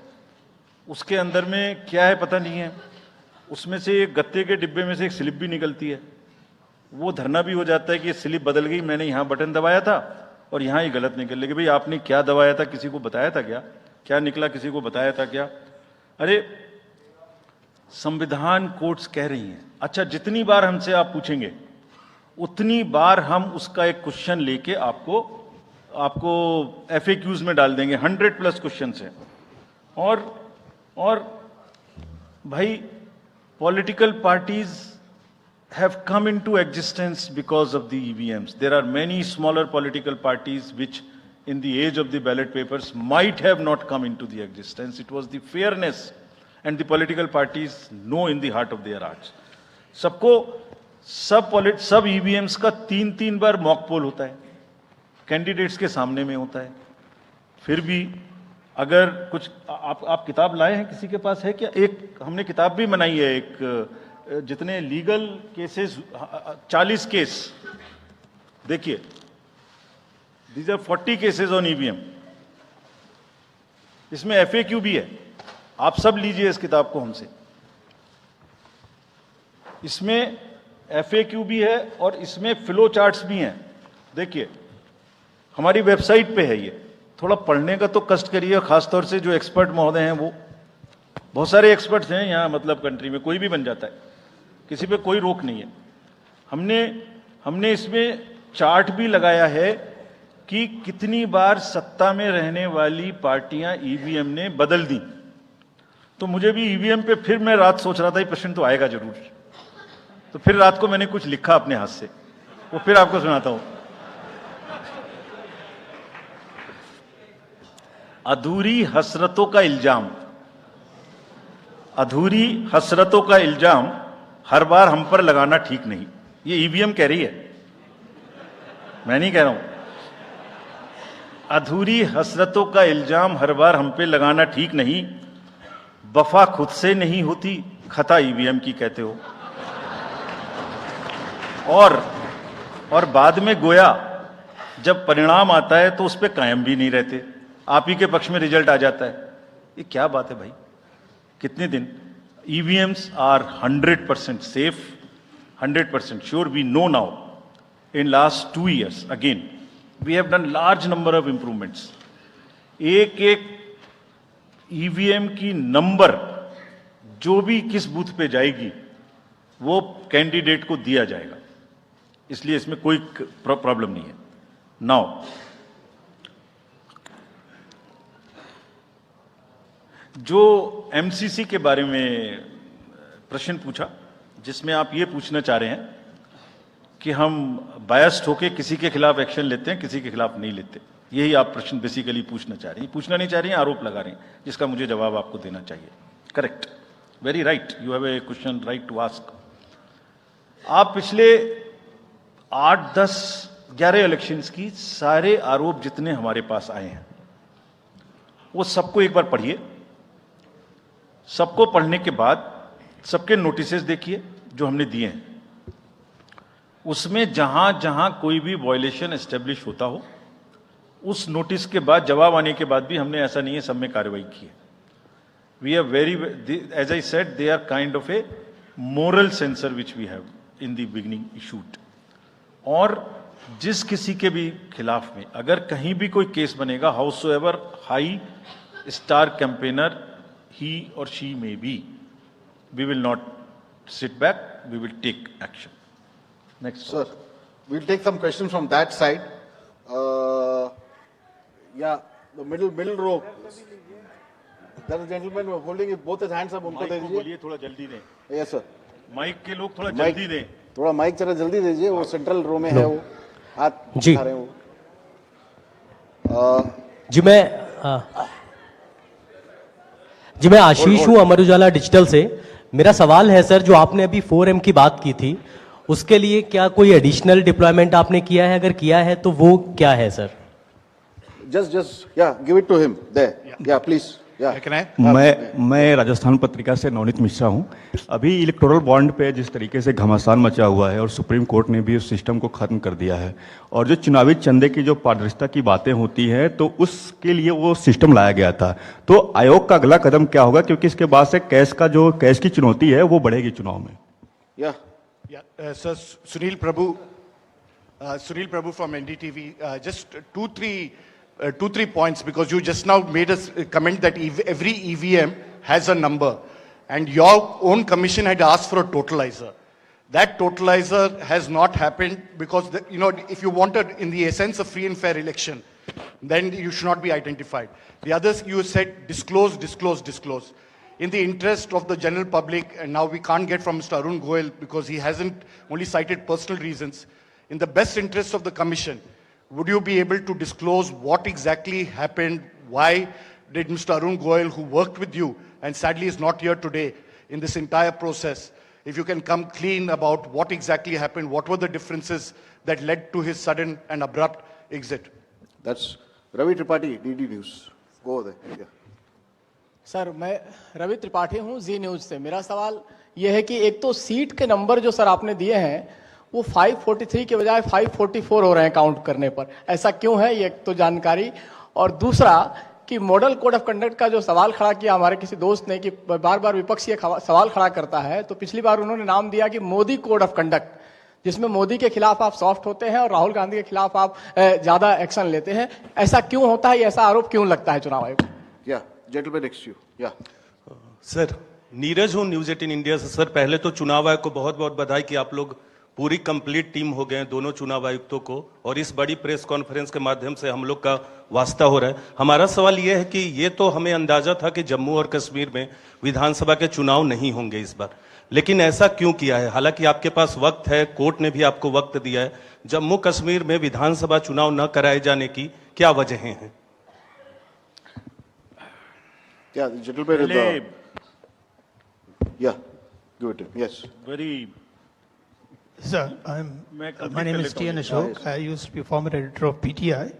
उसके अंदर में क्या है पता नहीं है, उसमें से एक गत्ते के डिब्बे में से एक स्लिप भी निकलती है, वो धरना भी हो जाता है कि ये स्लिप बदल गई, मैंने यहाँ बटन दबाया था और यहाँ ही गलत निकल गई। भाई आपने क्या दबाया था, किसी को बताया था क्या? क्या निकला, किसी को बताया था क्या? अरे संविधान कोर्ट्स कह रही हैं। अच्छा, जितनी बार हमसे आप पूछेंगे उतनी बार हम उसका एक क्वेश्चन लेके आपको FAQs में डाल देंगे। 100+ क्वेश्चन है, और भाई, political parties have come into existence because of the EVMs. There are many smaller political parties which in the age of the ballot papers might have not come into the existence. It was the fairness and the political parties know in the heart of their hearts. सबको सब EVMs का 3-3 बार मॉक पोल होता है, कैंडिडेट्स के सामने में होता है। फिर भी अगर कुछ आप किताब लाए हैं, किसी के पास है क्या? एक हमने किताब भी बनाई है, एक जितने लीगल केसेस 40 केस, देखिए, these are 40 cases on EVM. इसमें FAQ भी है, आप सब लीजिए इस किताब को हमसे। इसमें FAQ भी है और इसमें फ्लो चार्ट्स भी हैं। देखिए, हमारी वेबसाइट पे है ये, थोड़ा पढ़ने का तो कष्ट करिए, खासतौर से जो एक्सपर्ट महोदय हैं, वो बहुत सारे एक्सपर्ट्स हैं यहाँ, मतलब कंट्री में कोई भी बन जाता है, किसी पे कोई रोक नहीं है। हमने इसमें चार्ट भी लगाया है कि कितनी बार सत्ता में रहने वाली पार्टियां ईवीएम ने बदल दी। तो मुझे भी ईवीएम पे फिर मैं रात सोच रहा था ये प्रश्न तो आएगा जरूर, तो फिर रात को मैंने कुछ लिखा अपने हाथ से, वो फिर आपको सुनाता हूं। अधूरी हसरतों का इल्जाम, अधूरी हसरतों का इल्जाम हर बार हम पर लगाना ठीक नहीं। ये ईवीएम कह रही है, मैं नहीं कह रहा हूं। अधूरी हसरतों का इल्जाम हर बार हम पे लगाना ठीक नहीं। वफा खुद से नहीं होती, खता ईवीएम की कहते हो। और बाद में गोया जब परिणाम आता है तो उस पर कायम भी नहीं रहते, आप ही के पक्ष में रिजल्ट आ जाता है। ये क्या बात है भाई? कितने दिन? EVMs are 100% safe, 100% sure. We know now in last 2 years again we have done large number of improvements. एक ईवीएम की नंबर जो भी किस बूथ पे जाएगी वो कैंडिडेट को दिया जाएगा, इसलिए इसमें कोई प्रॉब्लम नहीं है। नाउ जो एमसीसी के बारे में प्रश्न पूछा, जिसमें आप ये पूछना चाह रहे हैं कि हम बायस्ड होके किसी के खिलाफ एक्शन लेते हैं, किसी के खिलाफ नहीं लेते, यही आप प्रश्न बेसिकली पूछना चाह रही हैं। पूछना नहीं चाह रही हैं, आरोप लगा रही हैं, जिसका मुझे जवाब आपको देना चाहिए। Correct, very right, you have a question right to ask. आप पिछले 8, 10, 11 इलेक्शंस की सारे आरोप जितने हमारे पास आए हैं वो सबको एक बार पढ़िए। सबको पढ़ने के बाद सबके नोटिसेस देखिए जो हमने दिए हैं, उसमें जहां जहां कोई भी वायलेशन एस्टेब्लिश होता हो, उस नोटिस के बाद जवाब आने के बाद भी हमने ऐसा नहीं है सब में कार्रवाई की है। We are very, as I said, they are kind of a moral censor which we have in the beginning issued. और जिस किसी के भी खिलाफ में अगर कहीं भी कोई केस बनेगा, house ever high star campaigner he or she may be, we will not sit back, we will take action. Next. Sir, we'll take some questions from that side. Yeah, the middle row. There is a gentleman who is holding both his hands up, उनको दे दीजिए। बोलिए थोड़ा जल्दी दें। Yes sir. माइक के लोग थोड़ा जल्दी दें। थोड़ा माइक जरा जल्दी दीजिए, वो सेंट्रल रो में है, वो हाथ जी। उठा रहे हैं वो। जी मैं आशीष हूँ, अमर उजाला डिजिटल से। मेरा सवाल है सर, जो आपने अभी 4M की बात की थी, उसके लिए क्या कोई एडिशनल डिप्लॉयमेंट आपने किया है? अगर किया है तो वो क्या है sir? Just yeah, give it to him there. Yeah, please. Yeah. Can I? मैं राजस्थान पत्रिका से नवनीत मिश्रा हूँ। अभी इलेक्टोरल बॉन्ड पे जिस तरीके से घमासान मचा हुआ है और सुप्रीम कोर्ट ने भी उस सिस्टम को खत्म कर दिया है, और जो चुनावी चंदे की जो पारदर्शिता की बातें होती हैं, तो उसके लिए वो सिस्टम लाया गया था। तो आयोग का अगला कदम क्या होगा, क्योंकि इसके बाद से कैश की चुनौती है वो बढ़ेगी चुनाव में। Sir, Sunil Prabhu from NDTV. Just two, three points, because you just now made a comment that every EVM has a number, and your own commission had asked for a totalizer. That totalizer has not happened because, if you wanted in the essence of free and fair election, then you should not be identified. The others, you said disclose. in the interest of the general public, and now we can't get from Mr. Arun Goel because he hasn't only cited personal reasons, in the best interest of the commission, would you be able to disclose what exactly happened? Why did Mr. Arun Goel, who worked with you and sadly is not here today in this entire process, if you can come clean about what exactly happened, what were the differences that led to his sudden and abrupt exit? That's Ravi Tripathi, DD News. Go over there. Yeah. Sir मैं रवि त्रिपाठी हूं जी न्यूज से। मेरा सवाल यह है कि एक तो सीट के नंबर जो सर आपने दिए हैं वो 543 के बजाय 544 हो रहे हैं काउंट करने पर, ऐसा क्यों है? ये एक तो जानकारी। और दूसरा कि मॉडल कोड ऑफ कंडक्ट का जो सवाल खड़ा किया हमारे किसी दोस्त ने कि बार बार विपक्ष ये सवाल खड़ा करता है, तो पिछली बार उन्होंने नाम दिया कि मोदी कोड ऑफ कंडक्ट, जिसमें मोदी के खिलाफ आप सॉफ्ट होते हैं और राहुल गांधी के खिलाफ आप ज्यादा एक्शन लेते हैं। ऐसा क्यों होता है? ऐसा आरोप क्यों लगता है चुनाव आयोग? Yeah, gentleman next to you. Yeah. Sir Neeraj हूँ न्यूज 18 इंडिया से। सर पहले तो चुनाव आयोग को बहुत बहुत बधाई कि आप लोग पूरी कंप्लीट टीम हो गए हैं, दोनों चुनाव आयुक्तों को, और इस बड़ी प्रेस कॉन्फ्रेंस के माध्यम से हम लोग का वास्ता हो रहा है। हमारा सवाल ये है कि ये तो हमें अंदाजा था कि जम्मू और कश्मीर में विधानसभा के चुनाव नहीं होंगे इस बार, लेकिन ऐसा क्यों किया है? हालांकि आपके पास वक्त है, कोर्ट ने भी आपको वक्त दिया है। जम्मू कश्मीर में विधानसभा चुनाव न कराए जाने की क्या वजहें हैं? Yeah, the gentleman with the... Yeah, go ahead. Yes. Very. Sir, my name is T.N. Ashok. I used to be former editor of PTI.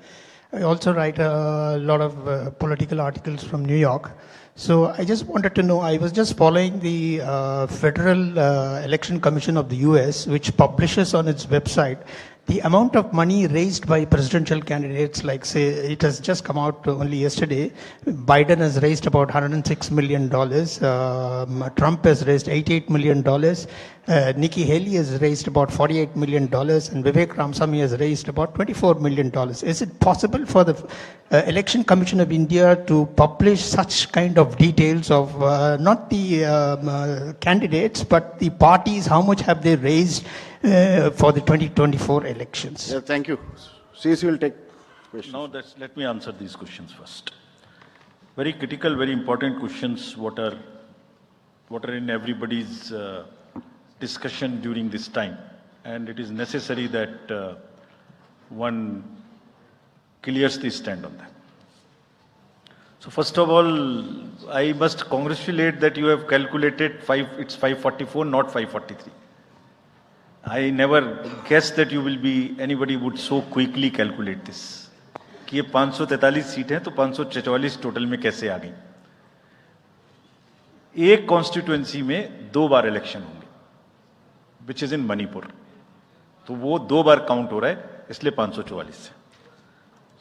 I also write a lot of political articles from New York. So I just wanted to know, I was just following the Federal Election Commission of the US, which publishes on its website the amount of money raised by presidential candidates. Like, say, it has just come out only yesterday. Biden has raised about $106 million. Trump has raised $88 million. Nikki Haley has raised about $48 million. And Vivek Ramaswamy has raised about $24 million. Is it possible for the Election Commission of India to publish such kind of details of not the candidates, but the parties? How much have they raised for the 2024 elections? Yeah, thank you. CSC will take questions. Now let me answer these questions first. Very critical, very important questions. What are in everybody's discussion during this time, and it is necessary that one clears the stand on that. So first of all, I must congratulate that you have calculated it's 544, not 543. I never guessed that anybody would so quickly calculate this. कि ये 543 सीट हैं तो 544 टोटल में कैसे आ गई? एक कॉन्स्टिट्यूएंसी में 2 बार इलेक्शन होंगे, विच इज इन मणिपुर, तो वो 2 बार काउंट हो रहा है, इसलिए 544 से.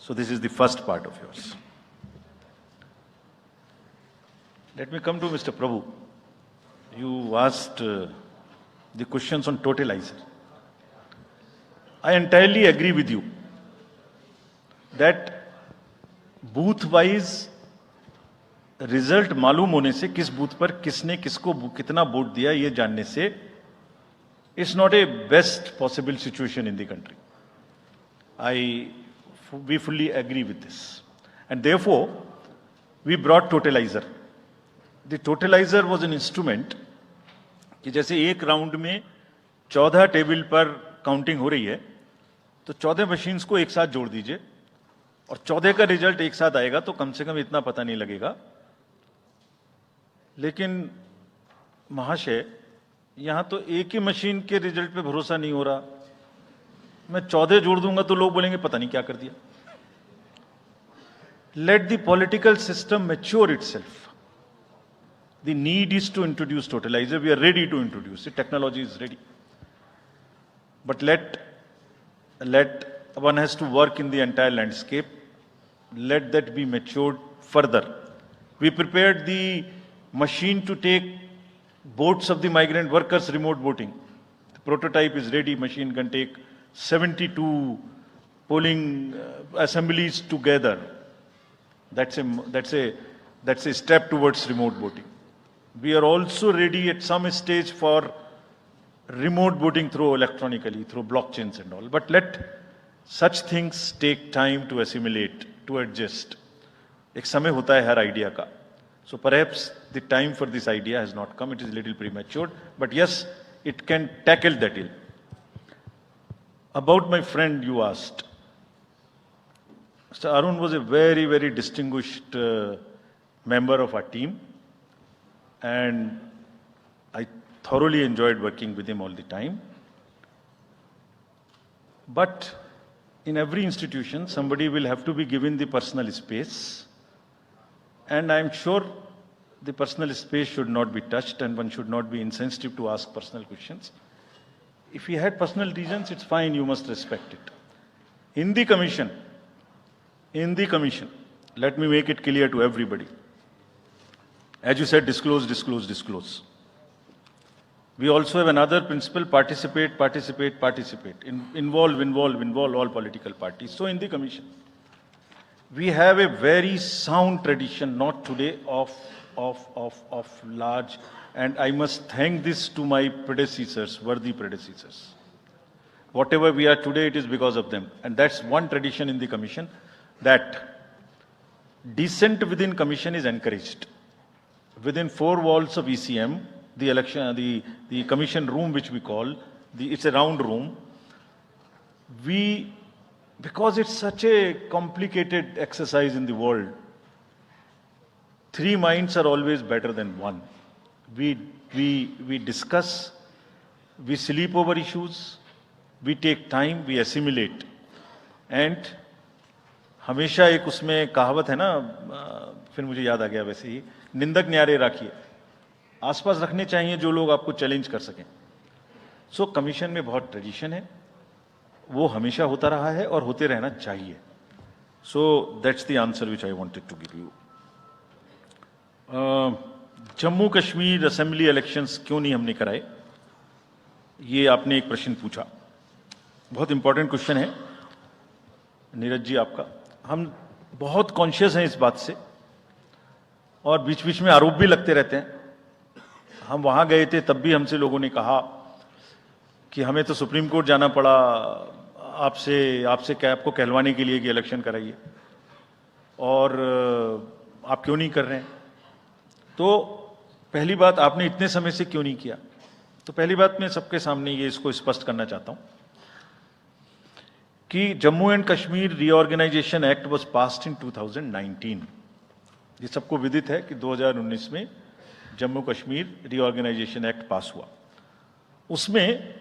सो this is the first part of yours. Let me come to Mr. Prabhu. You asked the questions on totalizer. I entirely agree with you that booth-wise result मालूम होने से किस बूथ पर किसने किसको कितना वोट दिया ये जानने से it's not a best possible situation in the country. We fully agree with this. And therefore, we brought totalizer. The totalizer was an instrument कि जैसे एक राउंड में 14 टेबल पर काउंटिंग हो रही है, तो 14 मशीन्स को एक साथ जोड़ दीजिए और 14 का रिजल्ट एक साथ आएगा, तो कम से कम इतना पता नहीं लगेगा. लेकिन महाशय, यहां तो एक ही मशीन के रिजल्ट पे भरोसा नहीं हो रहा. मैं 14 जोड़ दूंगा तो लोग बोलेंगे पता नहीं क्या कर दिया. Let the political system mature itself. The need is to introduce totalizer. We are ready to introduce it. Technology is ready. But let one has to work in the entire landscape. Let that be matured further. We prepared the machine to take votes of the migrant workers remote voting. The prototype is ready. Machine can take 72 polling assemblies together. That's a step towards remote voting. We are also ready at some stage for remote voting through electronically, through blockchains and all. But let such things take time to assimilate, to adjust. एक समय होता है हर आइडिया का. So perhaps the time for this idea has not come. It is a little premature, but yes, it can tackle that ill. About my friend you asked. Mr. Arun was a very, very distinguished member of our team, and I thoroughly enjoyed working with him all the time. But in every institution, somebody will have to be given the personal space. And I'm sure the personal space should not be touched and one should not be insensitive to ask personal questions. If he had personal reasons, it's fine, you must respect it. In the commission, let me make it clear to everybody. As you said, disclose, disclose, disclose. We also have another principle, participate. Involve all political parties. So in the commission, we have a very sound tradition, not today, of large, and I must thank this to my predecessors, worthy predecessors. Whatever we are today, it is because of them. And that's one tradition in the commission, that dissent within commission is encouraged. Within four walls of ECM, the commission room, which we call, it's a round room, because it's such a complicated exercise in the world, 3 minds are always better than 1. We discuss, we sleep over issues, we take time, we assimilate. And हमेशा एक उसमें कहावत है ना, फिर मुझे याद आ गया वैसे ही, निंदक न्यारे राखिए, आसपास रखने चाहिए जो लोग आपको चैलेंज कर सकें. सो कमीशन में बहुत ट्रेडिशन है, वो हमेशा होता रहा है और होते रहना चाहिए. So that's the answer which I wanted to give you. Jammu Kashmir assembly elections क्यों नहीं हमने कराए, ये आपने एक प्रश्न पूछा. बहुत इंपॉर्टेंट क्वेश्चन है नीरज जी आपका. हम बहुत कॉन्शियस हैं इस बात से और बीच बीच में आरोप भी लगते रहते हैं. हम वहां गए थे, तब भी हमसे लोगों ने कहा कि हमें तो सुप्रीम कोर्ट जाना पड़ा आपसे क्या आपको कहलवाने के लिए कि इलेक्शन कराइए, और आप क्यों नहीं कर रहे हैं. तो पहली बात, आपने इतने समय से क्यों नहीं किया. तो पहली बात मैं सबके सामने ये इसको स्पष्ट करना चाहता हूं कि Jammu and Kashmir reorganisation act was passed in 2019. ये सबको विदित है कि 2019 में Jammu Kashmir reorganisation act pass हुआ. उसमें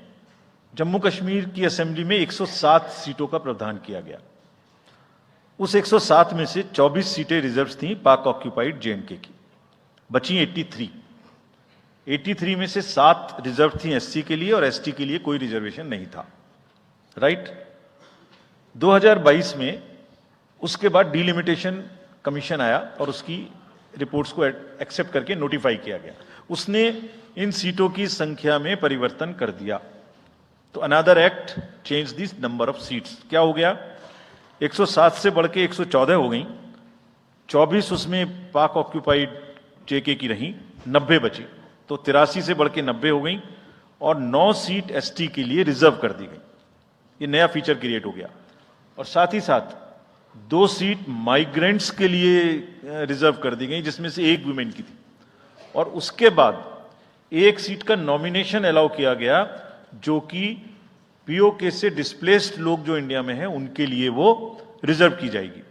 जम्मू कश्मीर की असेंबली में 107 सीटों का प्रावधान किया गया. उस 107 में से 24 सीटें रिजर्व थीं पाक ऑक्यूपाइड जेएंडके की, बची 83 में से 7 रिजर्व थी एससी के लिए और एसटी के लिए कोई रिजर्वेशन नहीं था. राइट. 2022 में उसके बाद डिलिमिटेशन कमीशन आया और उसकी रिपोर्ट्स को एक्सेप्ट करके नोटिफाई किया गया. उसने इन सीटों की संख्या में परिवर्तन कर दिया. तो another act change this number of seats. क्या हो गया, 107 से बढ़ के 114 हो गई, 24 उसमें पाक ऑक्यूपाइड जेके की रही, 90 बची, तो 83 से बढ़ के 90 हो गई और 9 सीट एसटी के लिए रिजर्व कर दी गई. ये नया फीचर क्रिएट हो गया. और साथ ही साथ 2 सीट माइग्रेंट्स के लिए रिजर्व कर दी गई, जिसमें से 1 वुमेन की थी. और उसके बाद 1 सीट का नॉमिनेशन अलाउ किया गया, जो कि पीओके से डिस्प्लेस्ड लोग जो इंडिया में हैं उनके लिए वो रिजर्व की जाएगी.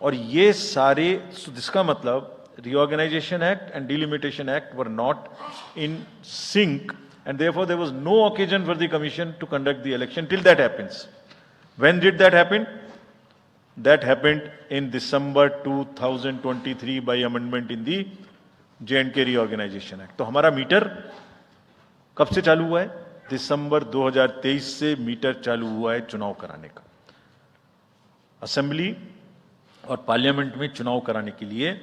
और ये सारे, जिसका मतलब Reorganization Act and Delimitation Act were not in sync, and therefore there was no occasion for the commission to conduct the election till that happens. When did that happen? That happened in December 2023 by amendment in the J&K Reorganization Act. तो हमारा मीटर कब से चालू हुआ है? दिसंबर 2023 से मीटर चालू हुआ है चुनाव कराने का. असेंबली और पार्लियामेंट में चुनाव कराने के लिए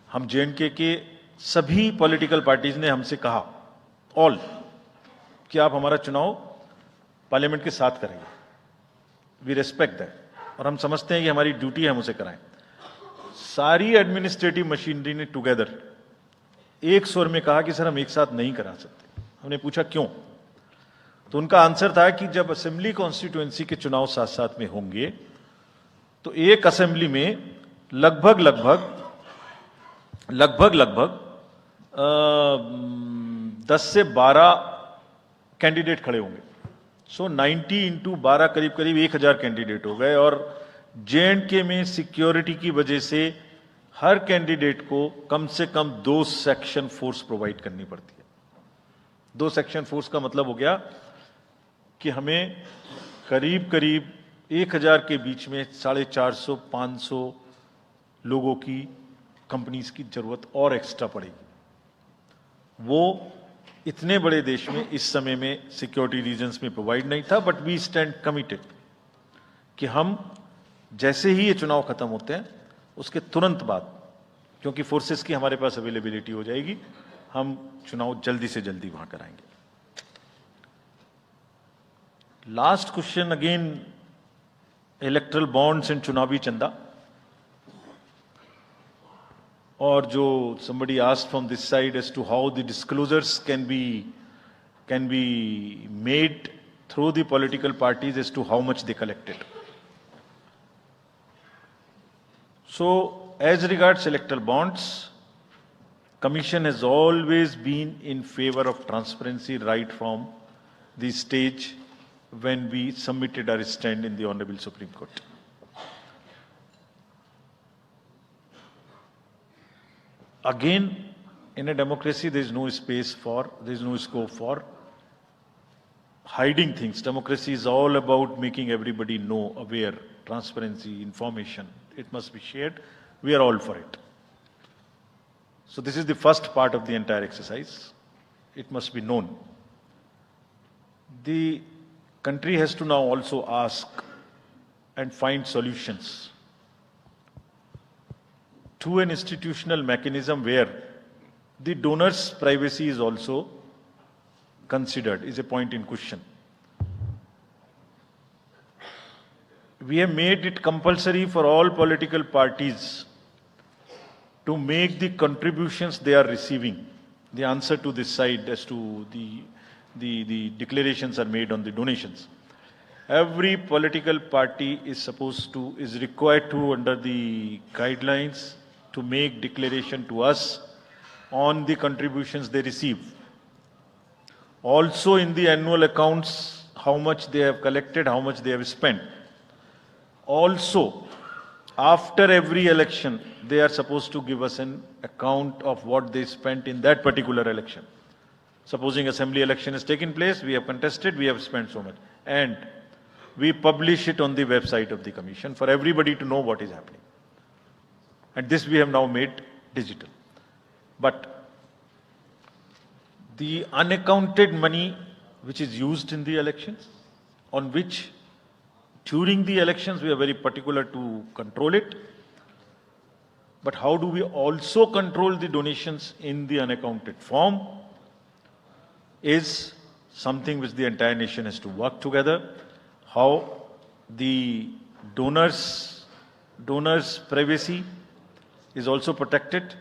हम जेएनके के सभी पॉलिटिकल पार्टीज ने हमसे कहा, ऑल, कि आप हमारा चुनाव पार्लियामेंट के साथ कराइए. वी रेस्पेक्ट दैट, और हम समझते हैं कि हमारी ड्यूटी है हम उसे कराएं. सारी एडमिनिस्ट्रेटिव मशीनरी ने टुगेदर एक स्वर में कहा कि सर हम एक साथ नहीं करा सकते. हमने पूछा क्यों, तो उनका आंसर था कि जब असेंबली कॉन्स्टिट्यूएंसी के चुनाव साथ साथ में होंगे तो एक असेंबली में लगभग लगभग 10 से 12 कैंडिडेट खड़े होंगे। सो 90 इंटू 12 करीब 1000 कैंडिडेट हो गए। और J&K में सिक्योरिटी की वजह से हर कैंडिडेट को कम से कम 2 सेक्शन फोर्स प्रोवाइड करनी पड़ती है। 2 सेक्शन फोर्स का मतलब हो गया कि हमें करीब 1000 के बीच में 450-500 लोगों की कंपनीज की जरूरत और एक्स्ट्रा पड़ेगी। वो इतने बड़े देश में इस समय में सिक्योरिटी रीजंस में प्रोवाइड नहीं था। बट वी स्टैंड कमिटेड कि हम जैसे ही ये चुनाव खत्म होते हैं उसके तुरंत बाद, क्योंकि फोर्सेस की हमारे पास अवेलेबिलिटी हो जाएगी, हम चुनाव जल्दी से जल्दी वहां कराएंगे। Last question again, erectile bonds and चुनावी चंदा। और जो somebody asked from this side as to how the disclosures can be made through the political parties as to how much they collected. So, as regards electoral bonds, Commission has always been in favor of transparency right from the stage when we submitted our stand in the Honorable Supreme Court. Again, in a democracy, there is no scope for hiding things. Democracy is all about making everybody know, aware, transparency, information. It must be shared. We are all for it. So this is the first part of the entire exercise. It must be known. The country has to now also ask and find solutions to an institutional mechanism where the donor's privacy is also considered, is a point in question. We have made it compulsory for all political parties to make the contributions they are receiving. The answer to this side as to the declarations are made on the donations. Every political party is required to, under the guidelines, to make declaration to us on the contributions they receive. Also in the annual accounts, how much they have collected, how much they have spent. Also, after every election, they are supposed to give us an account of what they spent in that particular election. Supposing assembly election has taken place, we have contested, we have spent so much. And we publish it on the website of the Commission for everybody to know what is happening. And this we have now made digital. But the unaccounted money which is used in the elections, on which during the elections we are very particular to control it. But how do we also control the donations in the unaccounted form is something which the entire nation has to work together. How the donors' privacy is also protected,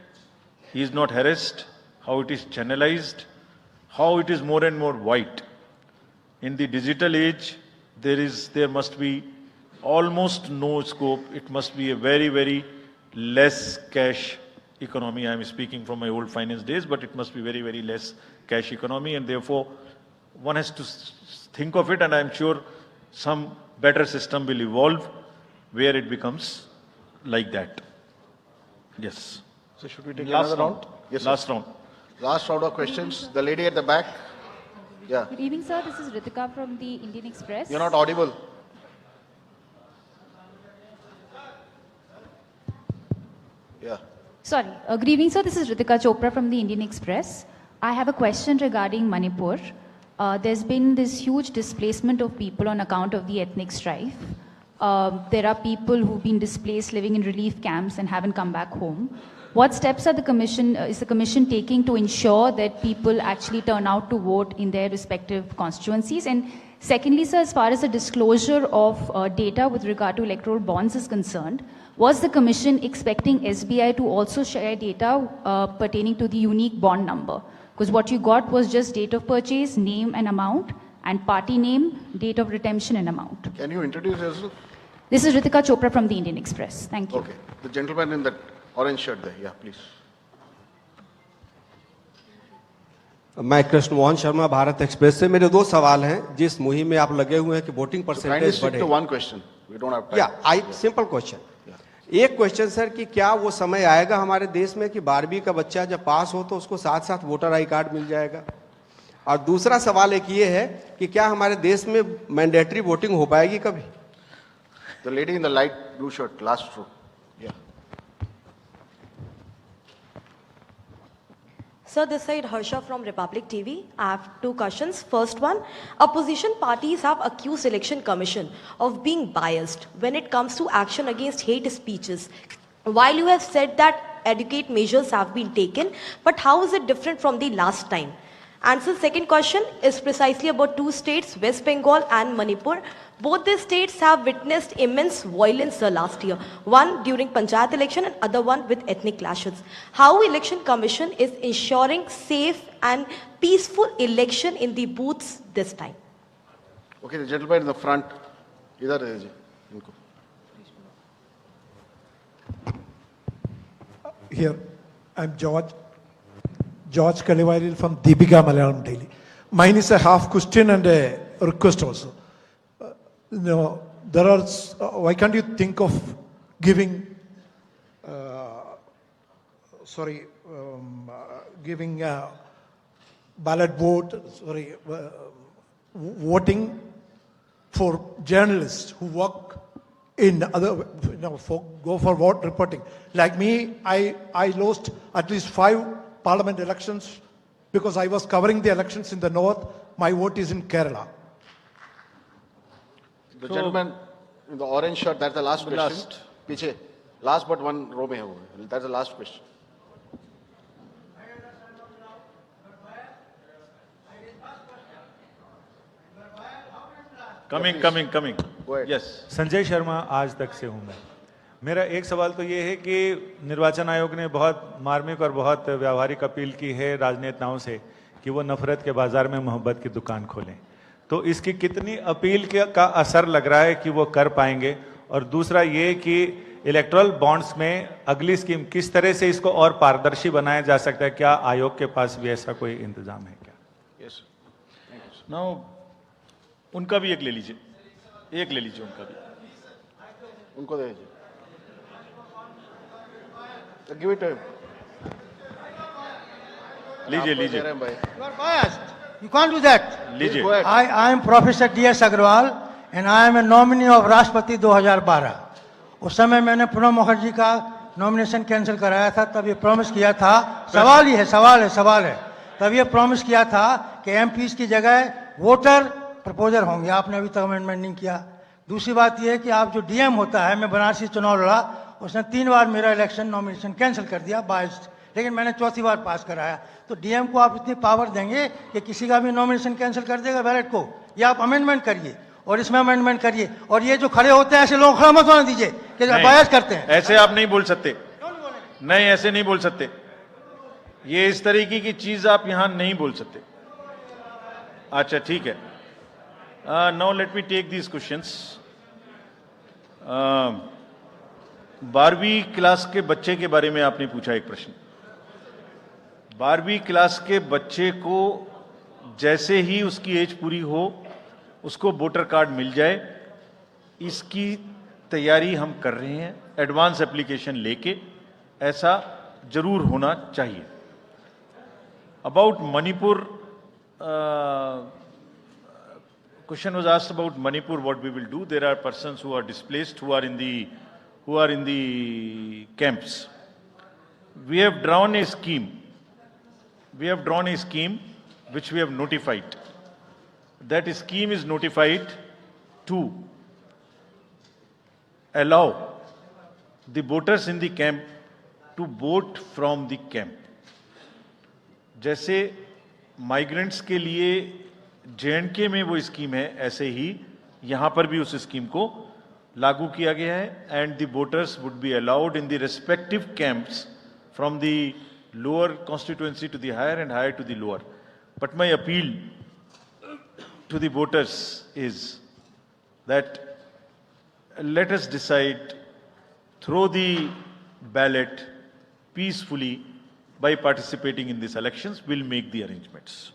he is not harassed, how it is channelized, how it is more and more white. In the digital age, there must be almost no scope. It must be a very, very less cash economy. I am speaking from my old finance days, but it must be very, very less cash economy, and therefore one has to think of it, and I am sure some better system will evolve where it becomes like that. Yes. So should we take Last another round? round? Yes, Last sir. round. Last round of questions. The lady at the back. Yeah. Good evening, sir. This is Ritika from the Indian Express. You're not audible. Yeah. Sorry. Good evening, sir. This is Ritika Chopra from the Indian Express. I have a question regarding Manipur. There's been this huge displacement of people on account of the ethnic strife. There are people who've been displaced living in relief camps and haven't come back home. What steps is the Commission taking to ensure that people actually turn out to vote in their respective constituencies? And secondly, sir, as far as the disclosure of data with regard to electoral bonds is concerned, was the Commission expecting SBI to also share data pertaining to the unique bond number? Because what you got was just date of purchase, name and amount, and party name, date of redemption and amount. Can you introduce yourself? This is Ritika Chopra from the Indian Express. Thank you. Okay. The gentleman in that orange shirt there. Yeah, please. मैं कृष्ण मोहन शर्मा, भारत एक्सप्रेस से। मेरे दो सवाल हैं। जिस मुहिम में आप लगे हुए हैं कि voting So kindly percentage stick बढ़े, to one question. We don't have time. या आई सिंपल क्वेश्चन, एक क्वेश्चन सर कि क्या वो समय आएगा हमारे देश में कि 12वीं का बच्चा जब पास हो तो उसको साथ साथ वोटर आई कार्ड मिल जाएगा? और दूसरा सवाल एक ये है कि क्या हमारे देश में मैंडेटरी वोटिंग हो पाएगी कभी? The lady in the light blue shirt, last row. Yeah. Sir, this side Harsha from Republic TV. I have two questions. First one, opposition parties have accused Election Commission of being biased when it comes to action against hate speeches. While you have said that adequate measures have been taken, but how is it different from the last time? And so second question is precisely about two states, West Bengal and Manipur. Both these states have witnessed immense violence last year. One during Panchayat election and other one with ethnic clashes. How Election Commission is ensuring safe and peaceful election in the booths this time? Okay, the gentleman in the front. Idhar hai ji, inko. Here, I'm George Kalivaril from Deepika Malayalam Daily. Mine is a half question and a request also. There are, why can't you think of giving, giving a ballot vote, voting for journalists who work in other, go for vote reporting. Like me, I lost at least 5 parliament elections because I was covering the elections in the north. My vote is in Kerala. The gentleman in the orange shirt, that's the last question. Piche. Last but one row mein hai wo. That's the last question. Coming. Go ahead. Yes. Sanjay Sharma, आज तक से हूं मैं। मेरा एक सवाल तो ये है कि निर्वाचन आयोग ने बहुत मार्मिक और बहुत व्यावहारिक अपील की है राजनेताओं से कि वो नफरत के बाजार में मोहब्बत की दुकान खोलें। तो इसकी कितनी अपील का असर लग रहा है कि वो कर पाएंगे? और दूसरा ये कि इलेक्टोरल बॉन्ड्स में अगली स्कीम किस तरह से इसको और पारदर्शी बनाया जा सकता है? क्या आयोग के पास भी ऐसा कोई इंतजाम है क्या? Yes. नाउ उनका भी एक ले लीजिए, उनका भी। उनको दे दीजिए। Give it to him. लीजिए। You are biased. You can't do that. लीजिए। Go ahead. I am Professor D.S. Agrawal and I am a nominee of राष्ट्रपति 2012. उस समय मैंने प्रणब मुखर्जी का नॉमिनेशन कैंसिल कराया था। तब ये प्रॉमिस किया था, सवाल है। तब ये प्रॉमिस किया था कि एमपीज की जगह वोटर प्रपोजर होंगे। आपने अभी तक अमेंडमेंट नहीं किया। दूसरी बात यह है कि आप जो डीएम होता है, मैं बनारसी चुनाव लड़ा, उसने 3 बार मेरा इलेक्शन नॉमिनेशन कैंसिल कर दिया बायस्ड, लेकिन मैंने 4थी बार पास कराया। तो डीएम को आप इतनी पावर देंगे कि किसी का भी नॉमिनेशन कैंसिल कर देगा बैलेट को? या आप अमेंडमेंट करिए और इसमें अमेंडमेंट करिए। और ये जो खड़े होते हैं ऐसे लोग खड़ा मत होने दीजिए कि बायस करते हैं। ऐसे आप नहीं बोल सकते। नहीं, ऐसे नहीं बोल सकते। ये इस तरीके की चीज आप यहां नहीं बोल सकते। अच्छा, ठीक है। Now let me take these questions. 12वीं क्लास के बच्चे के बारे में आपने पूछा एक प्रश्न। 12वीं क्लास के बच्चे को जैसे ही उसकी एज पूरी हो उसको वोटर कार्ड मिल जाए, इसकी तैयारी हम कर रहे हैं। एडवांस एप्लीकेशन लेके ऐसा जरूर होना चाहिए। About Manipur, question was asked about Manipur, what we will do. There are persons who are displaced, who are in the camps. We have drawn a scheme. Which we have notified. That scheme is notified to allow the voters in the camp to vote from the camp. जैसे माइग्रेंट्स के लिए JNK में वो स्कीम है, ऐसे ही यहां पर भी उस स्कीम को लागू किया गया है। And the voters would be allowed in the respective camps from the lower constituency to the higher and higher to the lower. But my appeal to the voters is that let us decide, throw the ballot peacefully, by participating in these elections. We'll make the arrangements.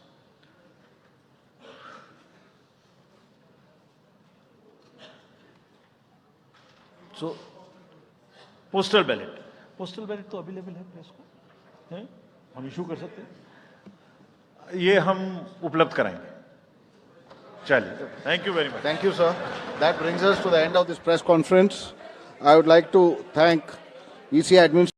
So, postal ballot तो अवेलेबल है प्रेस को, हैं? हम इशू कर सकते हैं, ये हम उपलब्ध कराएंगे. चलिए, thank you very much. Thank you, sir. That brings us to the end of this press conference. I would like to thank EC Administration.